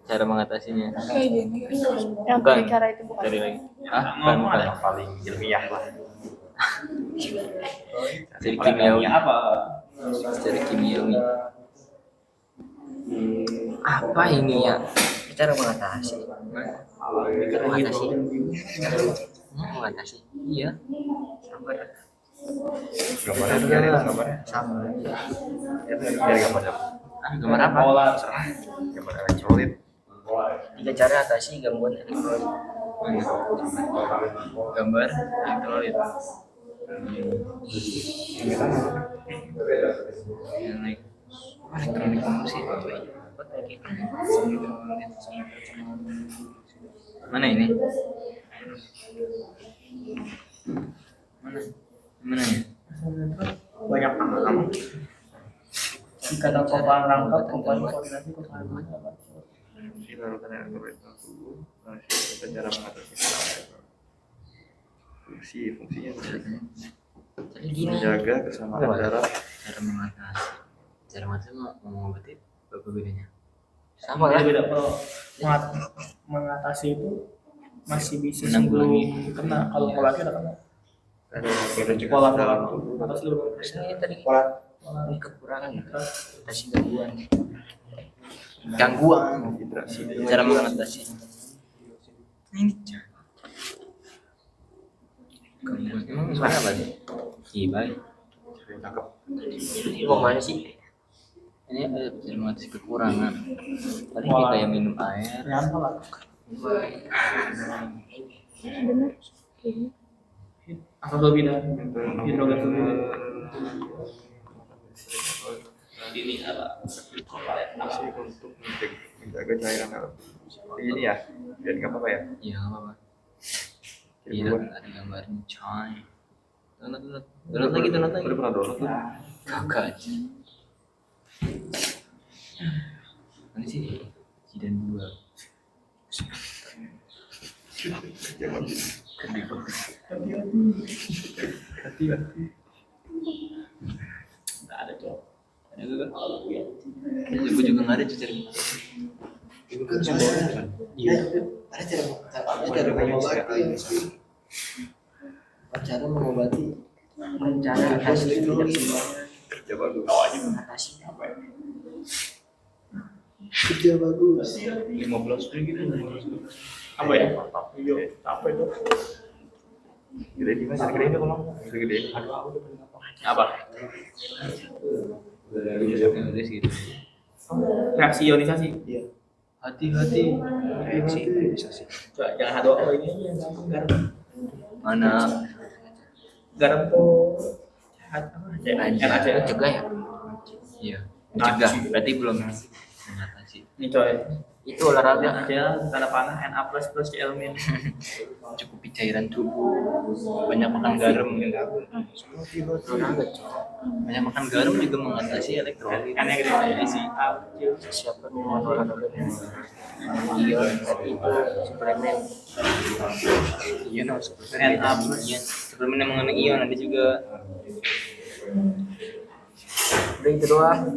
cara mengatasinya. kayak gini yang Bukan. 7 cara itu bukan Cari lagi. Bukan. Yang paling ilmiah lah. Cari kimiawi. Apa? Cari kimiawi. Apa ini ya? Cara mengatasi. Cara mengatasi. Mengatasi. Iya. Apa ya? Gambarnya tuh dari gambarnya. Sama. Ya dari gambarnya. Gambar apa? Pola. Gambar elektrolit. 3 cara atasi gangguan elektrolit. Gambar elektrolit. Elektronik musik. Mana ini? Mana ya? Banyak paham. Jika ada komponen rangkap, komponen koordinasi, komponen apa? Larutan elektrolit dalam tubuh. Cara mengatasi kekurangan elektrolit. Fungsinya Jadi gini. menjaga kesamaan darah. Cara mengatasi. Cara mengatasi mau mengobati apa bedanya? Sama lah. Beda kalau mengatasi itu masih bisa sebelum kena. Kalau mengobati udah kena. Pola atau seluruh Ini tadi Pola. ini kekurangan atasi gangguan cara mengatasi ini gangguan emang gimana apa nih? Iya baik. Ini mau mana sih? Ini ada cara mengatasi kekurangan. Tadi kita yang minum air. ya apa? Bener. Kayaknya. Asal turbida, hidrogen turbida. Ini apa? Masih untuk menjaga cairan dalam. Ini ya, biar nggak apa-apa ya. Iya nggak apa-apa. Jadi Iya gua ada gambarnya coy. Download lagi. udah pernah download tuh. Kagak aja. Mana sih? Jidan 2. Jangan. Nggak ada cowok. Ada gak? Gue juga nggak ada cuci. Iya, ada cara mengobati. Cara mengobati rencana atasi tidak semua. Kerja bagus. Atasi kerja bagus. 15 tuh gitu. Apa ya? Iya, apa itu? Gede gimana? Gede itu kalau gede. Apa? Udah segitu. Reaksi ionisasi. Hati-hati. Bisa sih. Coba jangan hado apa ini aja, garam. Mana? Garam tuh apa? Anjir, cegah ya? Iya. Cegah. Berarti belum mengatasi. Ini coy. Itu olahraga. Aja tanda panah Na++ Cl-. Cukupi cairan tubuh. Banyak makan garam. Olahraga. Banyak makan garam juga mengatasi elektrolit. Kan yang gede isi Siapa yang olahraga? Iya, itu suplemen. Iya, no, suplemen. Iya, suplemen yang mengandung ion ada juga. Udah itu doang.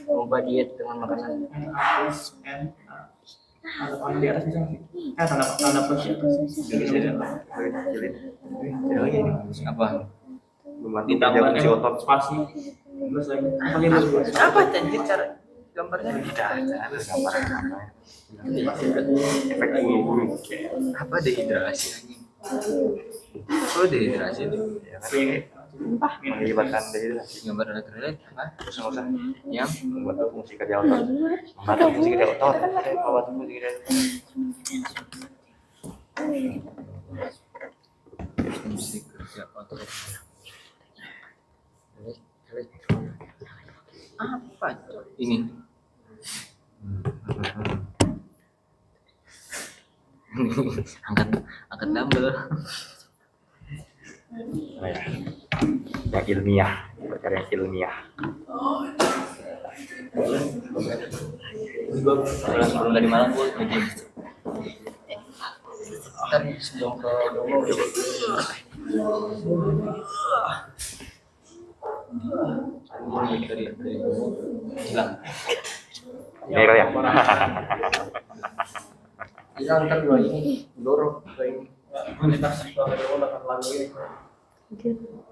Ubah diet dengan makanan. tanda panah di atas bisa nggak? Tanda plus di atas. Apa? Membantu kerja Ditambah fungsi otot. spasi. Terus lagi pakai plus. Apa tadi cara gambarnya? Tidak ada gambar apa. Efek tinggi. Apa dehidrasi anjing? Oh dehidrasi itu. Ya kan? Mengakibatkan dehidrasi. Gambar elektrolit apa? Usah. Yang Membantu fungsi kerja otot. Membantu fungsi kerja otot. Membantu fungsi kerja. fungsi kerja otot. Apa itu? Ini. angkat dumbbell. Oh ya. Yang ilmiah, cara yang ilmiah. Pulang dari Malang gue nge-gym. Ntar sebelum ke Domo dari Domo hilang. Ini kali ya. Hilang ntar dua ini dorong ke ini. Kualitas kalau ada orang lagu ini.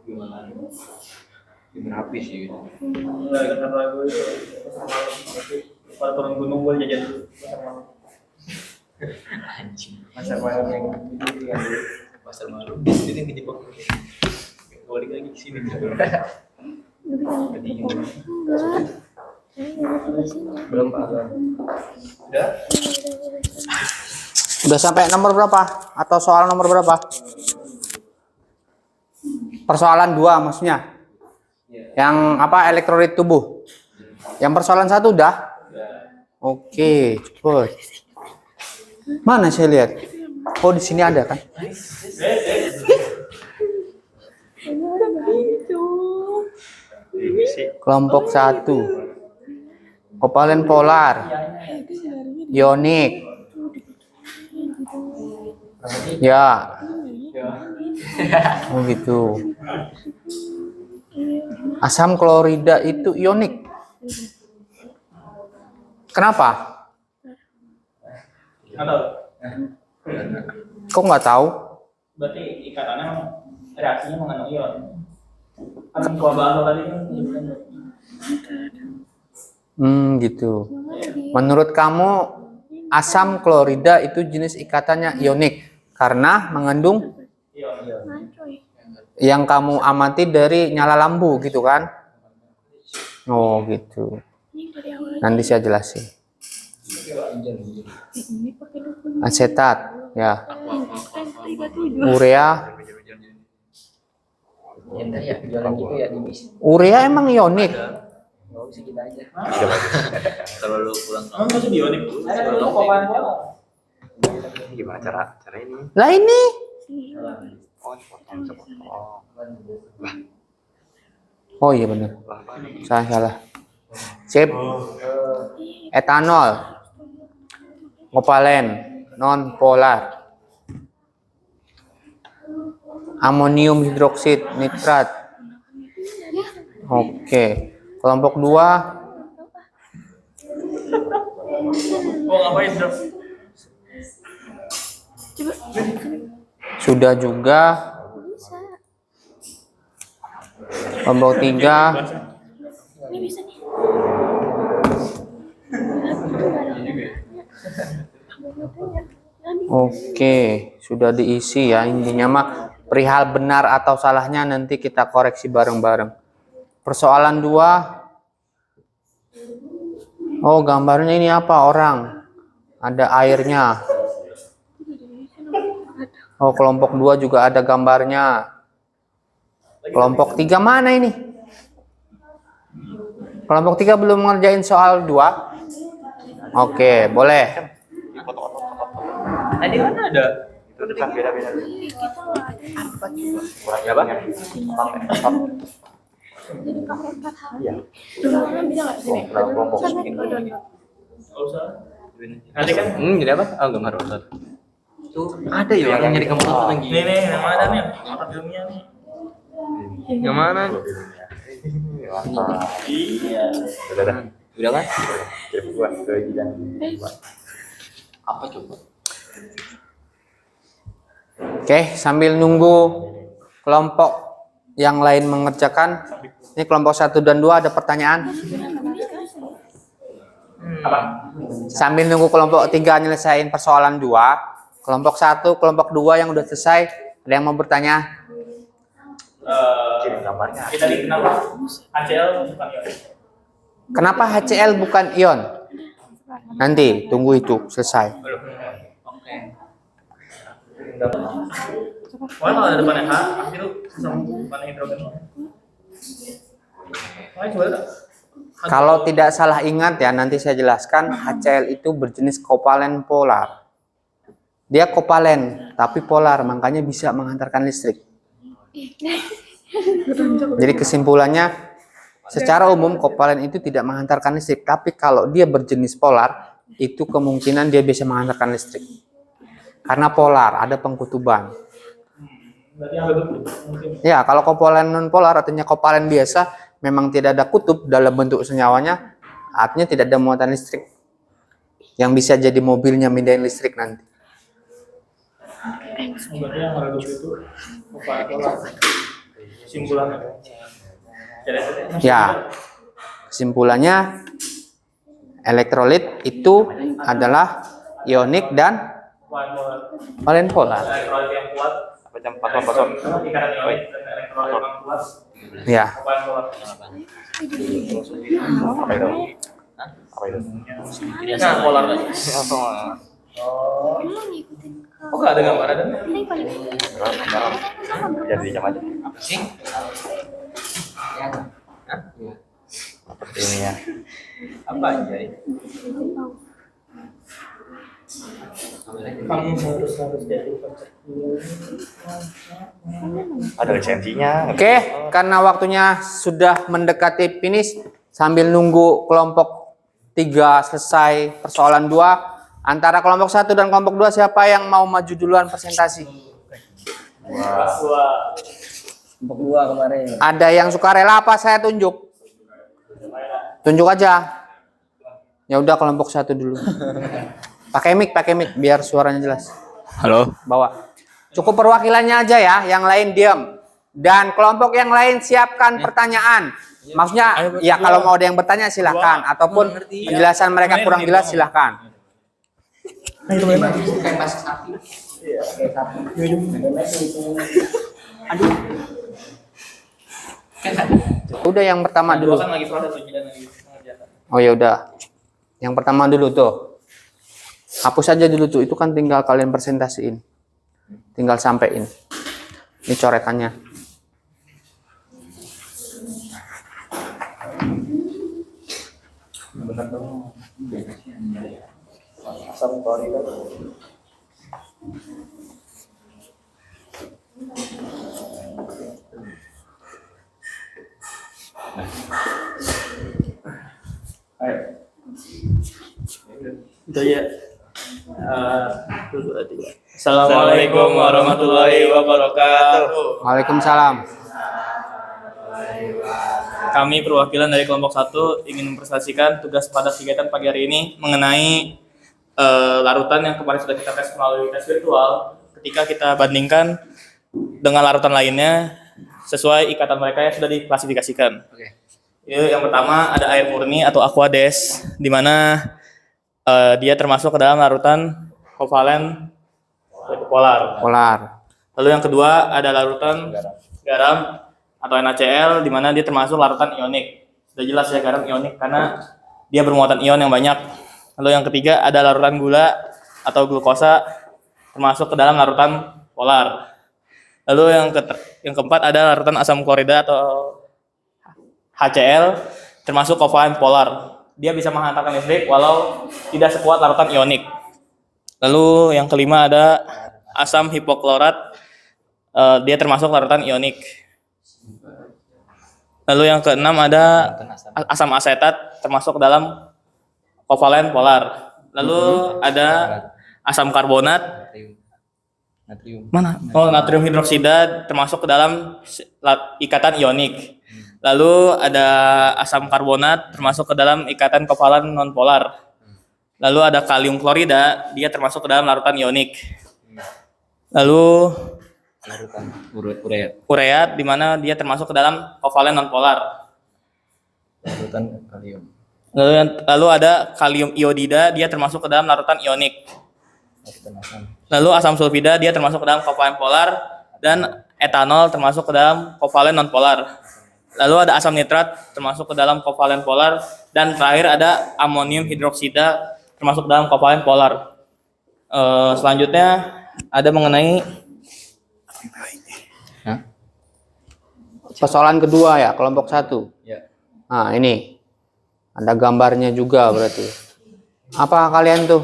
Gimana? Berapi sih gitu. Nggak dengar lagu itu. Pada turun gunung gue jajan dulu. Anjing. Pasar malam yang itu yang Pasar malam. Di sini kejebak. Balik lagi ke sini. Belum Pak. Udah? Udah sampai nomor berapa? Atau soal nomor berapa? Persoalan 2 maksudnya. Yang apa? Elektrolit tubuh. Yang persoalan 1 udah? Oke, cepet. Mana saya lihat? Oh, di sini ada kan? Kelompok 1. Kovalen polar. Ionik. Ya. Oh gitu. Asam klorida itu ionik. Kenapa? nggak tahu. Kok nggak tahu? Berarti ikatannya reaksinya mengandung ion. Kan gua bahas tadi kan. Gitu. Menurut kamu asam klorida itu jenis ikatannya ionik karena mengandung yang kamu amati dari nyala lampu gitu kan? Oh gitu. Nanti saya jelasin. Asetat, ya. Urea. Ya ntar ya jualan gitu ya di bis. Urea emang ionik. Nggak usah kita aja. Kalau lu pulang Emang masih bionik? Ada tuh kopan bola. Gimana cara ini? Lah ini. Oh, potong sepotong. Oh iya benar. Salah. Sip. Etanol. Kopalen, non polar. Amonium hidroksida nitrat. Oke. Kelompok 2 Oh ngapain bro? sudah juga. Kelompok 3 Ini bisa nih. oke, sudah diisi ya. Intinya mah perihal benar atau salahnya nanti kita koreksi bareng-bareng. Persoalan 2. Oh, gambarnya ini apa? Orang. Ada airnya. Oh, kelompok 2 juga ada gambarnya. Kelompok 3 mana ini? Kelompok 3 belum ngerjain soal 2. Oke, boleh. Tadi mana ada? Itu kan beda-beda. Kurangnya apa? Iya. Bisa nggak sini? Nggak usah. Nanti kan Jadi apa? Oh gambar rotor. Tuh ada ya orang nyari gambar rotor lagi. nih yang mana nih? Orang filmnya nih. Yang mana? Iya. Udah kan? Kirim gua ke Jidan. Apa coba? Oke, sambil nunggu kelompok yang lain mengerjakan. Ini kelompok 1 dan 2 ada pertanyaan. Sambil nunggu kelompok 3 nyelesain persoalan 2. Kelompok 1, kelompok 2 yang udah selesai. Ada yang mau bertanya? Kirim gambarnya. Kita di kenapa? ACL bukan ion. Kenapa HCl bukan ion? Nanti tunggu itu selesai. Oke. Pokoknya kalau ada depannya H, itu sama depannya hidrogen. Makanya coba lihat. Kalau tidak salah ingat ya, nanti saya jelaskan HCl itu berjenis kovalen polar. Dia kovalen tapi polar, makanya bisa menghantarkan listrik. Jadi kesimpulannya, secara umum kovalen itu tidak menghantarkan listrik, tapi kalau dia berjenis polar, itu kemungkinan dia bisa menghantarkan listrik. Karena polar, ada pengkutuban. Berarti yang betul mungkin. Ya, kalau kovalen non polar artinya kovalen biasa, memang tidak ada kutub dalam bentuk senyawanya, artinya tidak ada muatan listrik. Yang bisa jadi mobilnya mindahin listrik nanti. Berarti yang redup itu polar. Simpulannya. Ya, kesimpulannya elektrolit itu adalah ionik dan valen polar. Elektrolit yang kuat. Apa jam pasang? Ikatan ionik dan elektrolit yang kuat. Ya, Polar polar. Apa itu? Apa itu? Nah, polar tadi. Oh, Emang ngikutin ke Oh, nggak ada gambar ada. ini paling jadi jam aja. Apa sih? Seperti ini ya. Apa aja? Kamu harus jadi Ada lisensinya. oke, karena waktunya sudah mendekati finish, sambil nunggu kelompok 3 selesai persoalan 2, antara kelompok 1 dan kelompok 2 siapa yang mau maju duluan presentasi? Kelompok 2 kemarin. Ada yang sukarela apa saya tunjuk? Tunjuk aja. Ya udah kelompok 1 dulu. Pakai mic biar suaranya jelas. Halo. Bawa. Cukup perwakilannya aja ya, yang lain diam. Dan kelompok yang lain siapkan pertanyaan. Maksudnya, ya kalau mau ada yang bertanya silahkan. Ataupun penjelasan mereka kurang jelas silahkan. Kayak pas sapi. Udah yang pertama dulu. Kan lagi proses uji dan lagi pengerjaan. Oh ya udah. Yang pertama dulu tuh. Hapus aja dulu tuh. Itu kan tinggal kalian presentasiin. Tinggal sampein. Ini coretannya. Itu aja. Assalamualaikum warahmatullahi wabarakatuh. Waalaikumsalam. Kami perwakilan dari kelompok 1 ingin mempresentasikan tugas pada kegiatan pagi hari ini mengenai larutan yang kemarin sudah kita tes melalui tes virtual. Ketika kita bandingkan dengan larutan lainnya sesuai ikatan mereka yang sudah diklasifikasikan. Yang pertama ada air murni atau aquades, di mana dia termasuk ke dalam larutan kovalen polar. Lalu yang kedua ada larutan garam atau NaCl, di mana dia termasuk larutan ionik. Sudah jelas ya garam ionik karena dia bermuatan ion yang banyak. Lalu yang ketiga ada larutan gula atau glukosa, termasuk ke dalam larutan polar. Lalu yang keempat ada larutan asam klorida atau HCl, termasuk kovalen polar. Dia bisa menghantarkan listrik walau tidak sekuat larutan ionik. Lalu yang kelima ada asam hipoklorat, dia termasuk larutan ionik. Lalu yang keenam ada asam asetat, termasuk dalam kovalen polar. Lalu ada asam karbonat, mana? Oh, natrium hidroksida, termasuk ke dalam ikatan ionik. Lalu ada asam karbonat, termasuk ke dalam ikatan kovalen nonpolar. Lalu ada kalium klorida, dia termasuk ke dalam larutan ionik. Lalu ureat, di mana dia termasuk ke dalam kovalen nonpolar. Lalu ada kalium iodida, dia termasuk ke dalam larutan ionik. Lalu asam sulfida, dia termasuk ke dalam kovalen polar, dan etanol termasuk ke dalam kovalen nonpolar. Lalu ada asam nitrat termasuk ke dalam kovalen polar, dan terakhir ada amonium hidroksida termasuk dalam kovalen polar. Selanjutnya ada mengenai Persoalan kedua ya, kelompok 1. Ya. Nah, ini. Ada gambarnya juga berarti. Apa kalian tuh?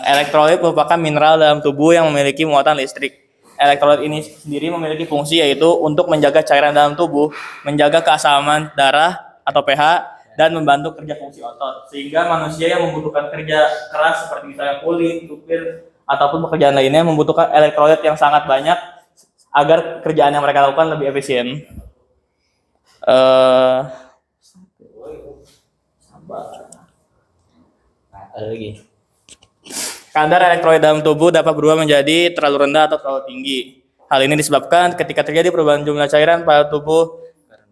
elektrolit merupakan mineral dalam tubuh yang memiliki muatan listrik. Elektrolit ini sendiri memiliki fungsi yaitu untuk menjaga cairan dalam tubuh, menjaga keasaman darah atau pH, dan membantu kerja fungsi otot. Sehingga manusia yang membutuhkan kerja keras seperti misalnya kulit, supir, ataupun pekerjaan lainnya membutuhkan elektrolit yang sangat banyak agar kerjaan yang mereka lakukan lebih efisien. Kadar elektrolit dalam tubuh dapat berubah menjadi terlalu rendah atau terlalu tinggi. Hal ini disebabkan ketika terjadi perubahan jumlah cairan pada tubuh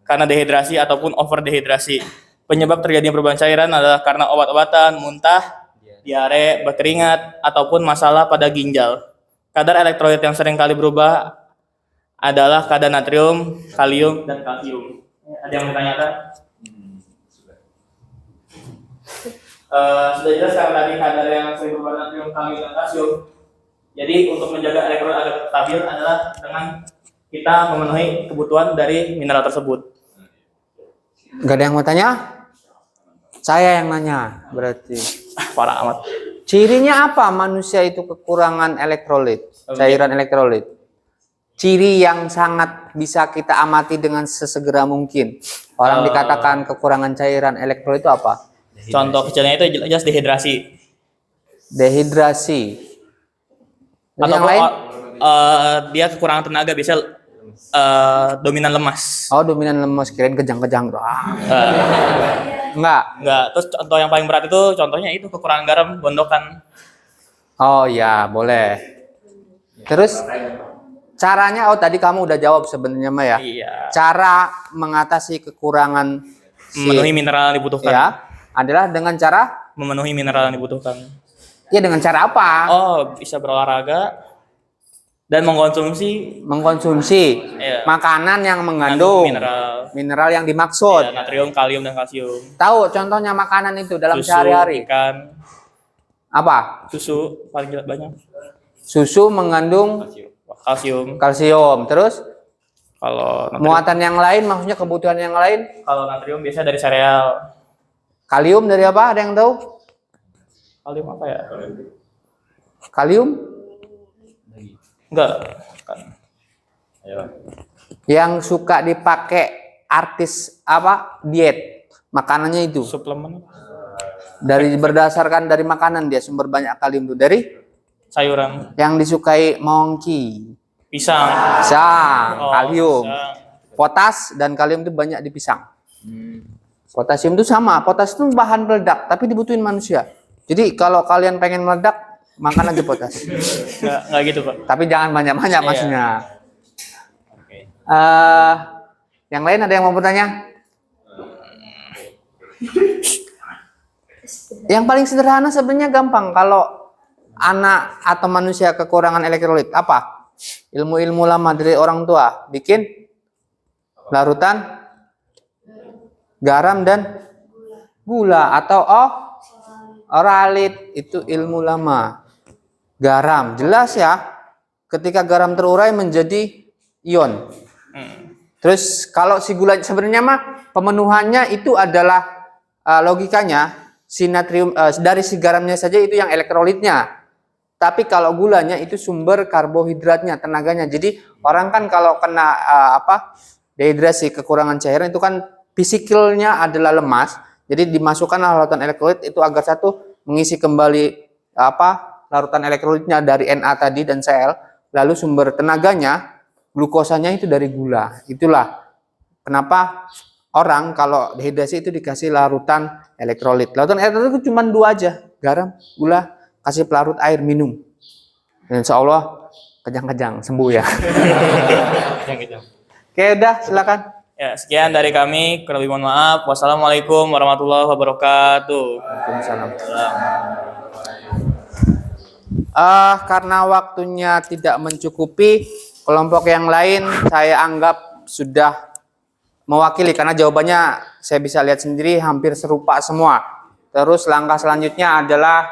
karena dehidrasi ataupun overdehidrasi. Penyebab terjadinya perubahan cairan adalah karena obat-obatan, muntah, diare, berkeringat, ataupun masalah pada ginjal. Kadar elektrolit yang sering kali berubah adalah kadar natrium, kalium, dan kalsium. Ada yang ditanyakan? Sudah jelas kan tadi kadar yang sering berubah natrium, kalium, dan kalsium. Jadi untuk menjaga elektrolit agar stabil adalah dengan kita memenuhi kebutuhan dari mineral tersebut. Gak ada yang mau tanya? Saya yang nanya berarti. Parah amat. Cirinya apa manusia itu kekurangan elektrolit, cairan elektrolit? Ciri yang sangat bisa kita amati dengan sesegera mungkin. Orang dikatakan kekurangan cairan elektrolit itu apa? Contoh kecilnya itu jelas dehidrasi. Dehidrasi. Dan yang lain? Dia kekurangan tenaga, bisa dominan lemas. Oh, dominan lemas, kirain kejang-kejang. Enggak. Terus contoh yang paling berat itu contohnya itu kekurangan garam, gondokan. Oh ya, boleh. Terus Caranya, tadi kamu udah jawab sebenarnya mah ya. Iya. Cara mengatasi kekurangan Memenuhi mineral yang dibutuhkan. ya adalah dengan cara Memenuhi mineral yang dibutuhkan. ya dengan cara apa? Oh, bisa berolahraga dan mengkonsumsi Mengkonsumsi Iya. makanan yang mengandung mineral yang dimaksud. ya, natrium, kalium dan kalsium. Tahu contohnya makanan itu dalam Susu, sehari-hari? ikan, Apa? susu paling banyak. Susu mengandung Kalsium. kalsium. Terus Kalau natrium, muatan yang lain, maksudnya kebutuhan yang lain? kalau natrium biasanya dari sereal. Kalium dari apa? Ada yang tahu? Kalium apa ya? Kalium Enggak. Kan. yang suka dipakai artis apa? Diet. Makanannya itu. Suplemen Dari berdasarkan dari makanan dia sumber banyak kalium itu. Dari sayuran, yang disukai Mongki. pisang. Pisang, kalium. Pisang. Potas dan kalium itu banyak di pisang. Potasium itu sama. Potas itu bahan peledak, tapi dibutuhin manusia. Jadi kalau kalian pengen meledak, makan aja potas. Enggak gitu, Pak. Tapi jangan banyak-banyak Iya. maksudnya. Oke. Yang lain ada yang mau bertanya? Yang paling sederhana sebenarnya gampang. Kalau anak atau manusia kekurangan elektrolit, apa? Ilmu-ilmu lama dari orang tua. Bikin larutan garam dan gula atau oralit. Itu ilmu lama. Garam, jelas ya. Ketika garam terurai menjadi ion. Terus kalau si gula sebenarnya mah pemenuhannya itu adalah logikanya si natrium dari si garamnya saja itu yang elektrolitnya. Tapi kalau gulanya itu sumber karbohidratnya, tenaganya. Jadi orang kan kalau kena dehidrasi, kekurangan cairan itu kan fisikalnya adalah lemas. Jadi dimasukkan larutan elektrolit itu agar satu mengisi kembali larutan elektrolitnya dari Na tadi dan Cl. Lalu sumber tenaganya glukosanya itu dari gula. Itulah kenapa orang kalau dehidrasi itu dikasih larutan elektrolit. Larutan elektrolit itu cuma 2 aja, garam, gula, kasih pelarut air, minum. Dan insya Allah kejang-kejang sembuh ya. Oke, udah silakan. Ya, sekian dari kami. Kurang lebih mohon maaf. Wassalamualaikum warahmatullahi wabarakatuh. Waalaikumsalam. Karena waktunya tidak mencukupi, kelompok yang lain saya anggap sudah mewakili karena jawabannya saya bisa lihat sendiri hampir serupa semua. Terus langkah selanjutnya adalah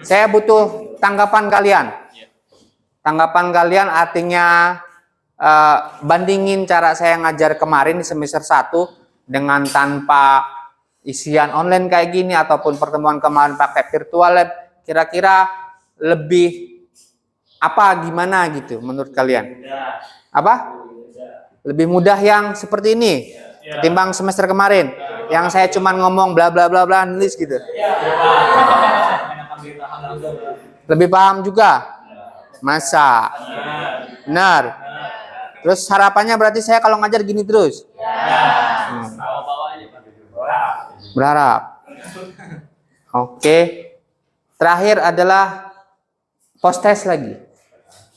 saya butuh tanggapan kalian. Tanggapan kalian artinya bandingin cara saya ngajar kemarin di semester 1 dengan tanpa isian online kayak gini ataupun pertemuan kemarin pakai virtual lab, kira-kira lebih gimana gitu menurut kalian? Lebih mudah yang seperti ini ketimbang semester kemarin yang saya cuma ngomong bla bla bla bla nulis gitu. Lebih paham juga? Masa? Benar. Terus harapannya berarti saya kalau ngajar gini terus? Berharap. Oke. Terakhir adalah post test lagi.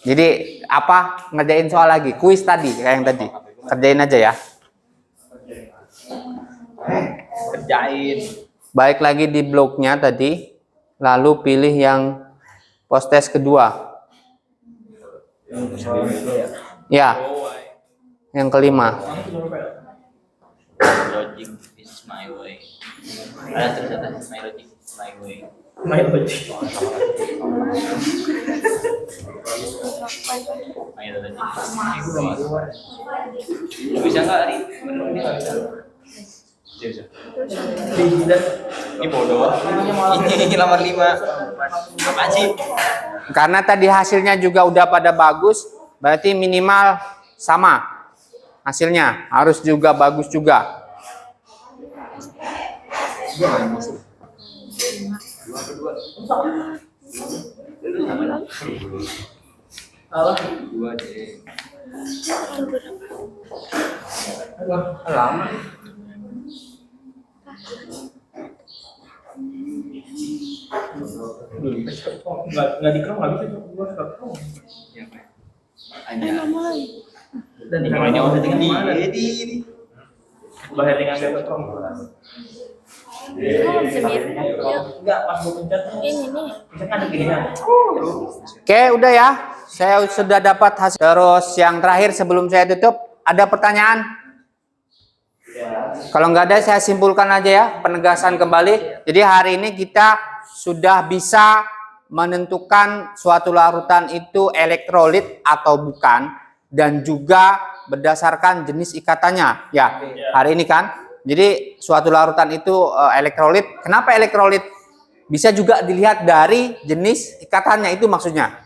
Jadi ngerjain soal lagi, kuis tadi kayak yang tadi. Kerjain aja ya. Kerjain. Baik lagi di blognya tadi, lalu pilih yang post test kedua. Ya. Yang kelima. Logic is my way. Ada tulisan my logic is my way. Bisa nggak Ari? Ini bodoh. Ini nomor 5. Apa sih? Karena tadi hasilnya juga udah pada bagus, berarti minimal sama. Hasilnya harus juga bagus juga. Nggak di Chrome nggak bisa. Ayo mulai. Dan ini udah tinggal di Bahaya dengan beton. Kok nggak bisa biar? Yuk. Enggak, pas gue pencet Ini nih. kan ada ginian. Oke, udah ya. Saya sudah dapat hasil. Terus yang terakhir sebelum saya tutup, ada pertanyaan? Kalau nggak ada, saya simpulkan aja ya, penegasan kembali. Jadi hari ini kita sudah bisa menentukan suatu larutan itu elektrolit atau bukan, dan juga berdasarkan jenis ikatannya. Ya, hari ini kan. Jadi suatu larutan itu elektrolit. Kenapa elektrolit? Bisa juga dilihat dari jenis ikatannya, itu maksudnya.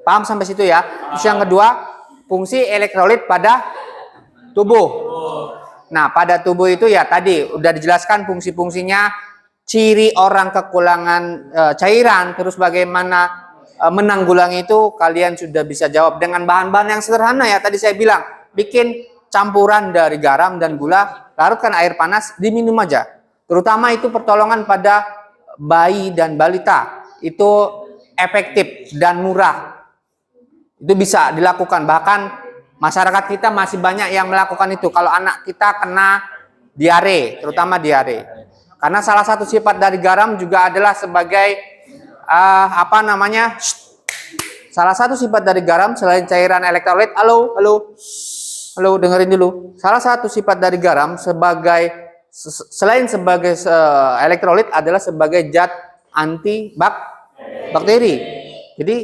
Paham sampai situ ya? Terus yang kedua, fungsi elektrolit pada tubuh. Nah, pada tubuh itu ya tadi udah dijelaskan fungsi-fungsinya, ciri orang kekurangan cairan, terus bagaimana menanggulangi itu kalian sudah bisa jawab dengan bahan-bahan yang sederhana ya. Tadi saya bilang, bikin campuran dari garam dan gula, larutkan air panas, diminum aja. Terutama itu pertolongan pada bayi dan balita. Itu efektif dan murah. Itu bisa dilakukan. Bahkan masyarakat kita masih banyak yang melakukan itu. Kalau anak kita kena diare, terutama diare. Karena salah satu sifat dari garam juga adalah sebagai salah satu sifat dari garam selain cairan elektrolit. Halo, dengerin dulu. Salah satu sifat dari garam selain sebagai elektrolit adalah sebagai zat bakteri. Jadi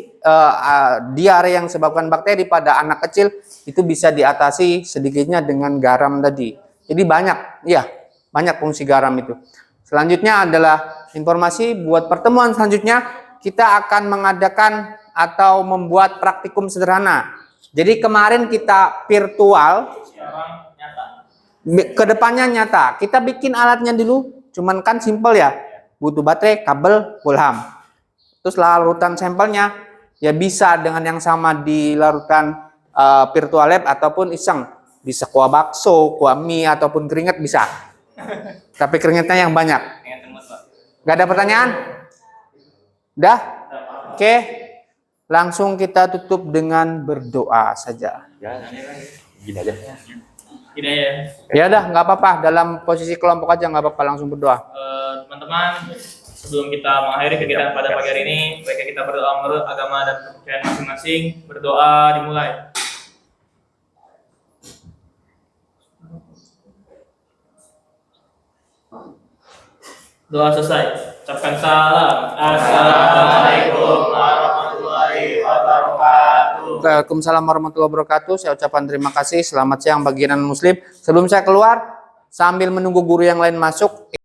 diare yang disebabkan bakteri pada anak kecil itu bisa diatasi sedikitnya dengan garam tadi. Jadi banyak fungsi garam itu. Selanjutnya adalah informasi buat pertemuan selanjutnya, kita akan mengadakan atau membuat praktikum sederhana. Jadi kemarin kita virtual, kedepannya nyata. Kita bikin alatnya dulu, cuman kan simple ya, butuh baterai, kabel, pulham. Terus larutan sampelnya ya bisa dengan yang sama di larutan virtual lab ataupun iseng. Bisa kuah bakso, kuah mie ataupun keringat bisa. Tapi keringatnya yang banyak. Gak ada pertanyaan? Udah? Oke. Langsung kita tutup dengan berdoa saja. Gini aja. Gini ya. Ya udah, nggak apa-apa. Dalam posisi kelompok aja nggak apa-apa, langsung berdoa. Teman-teman, sebelum kita mengakhiri kegiatan pada pagi hari ini, baiknya kita berdoa menurut agama dan kepercayaan masing-masing. Berdoa dimulai. Doa selesai. Ucapkan salam. Assalamualaikum warahmatullahi wabarakatuh. Waalaikumsalam warahmatullahi wabarakatuh. Saya ucapkan terima kasih. Selamat siang bagi non muslim. Sebelum saya keluar, sambil menunggu guru yang lain masuk,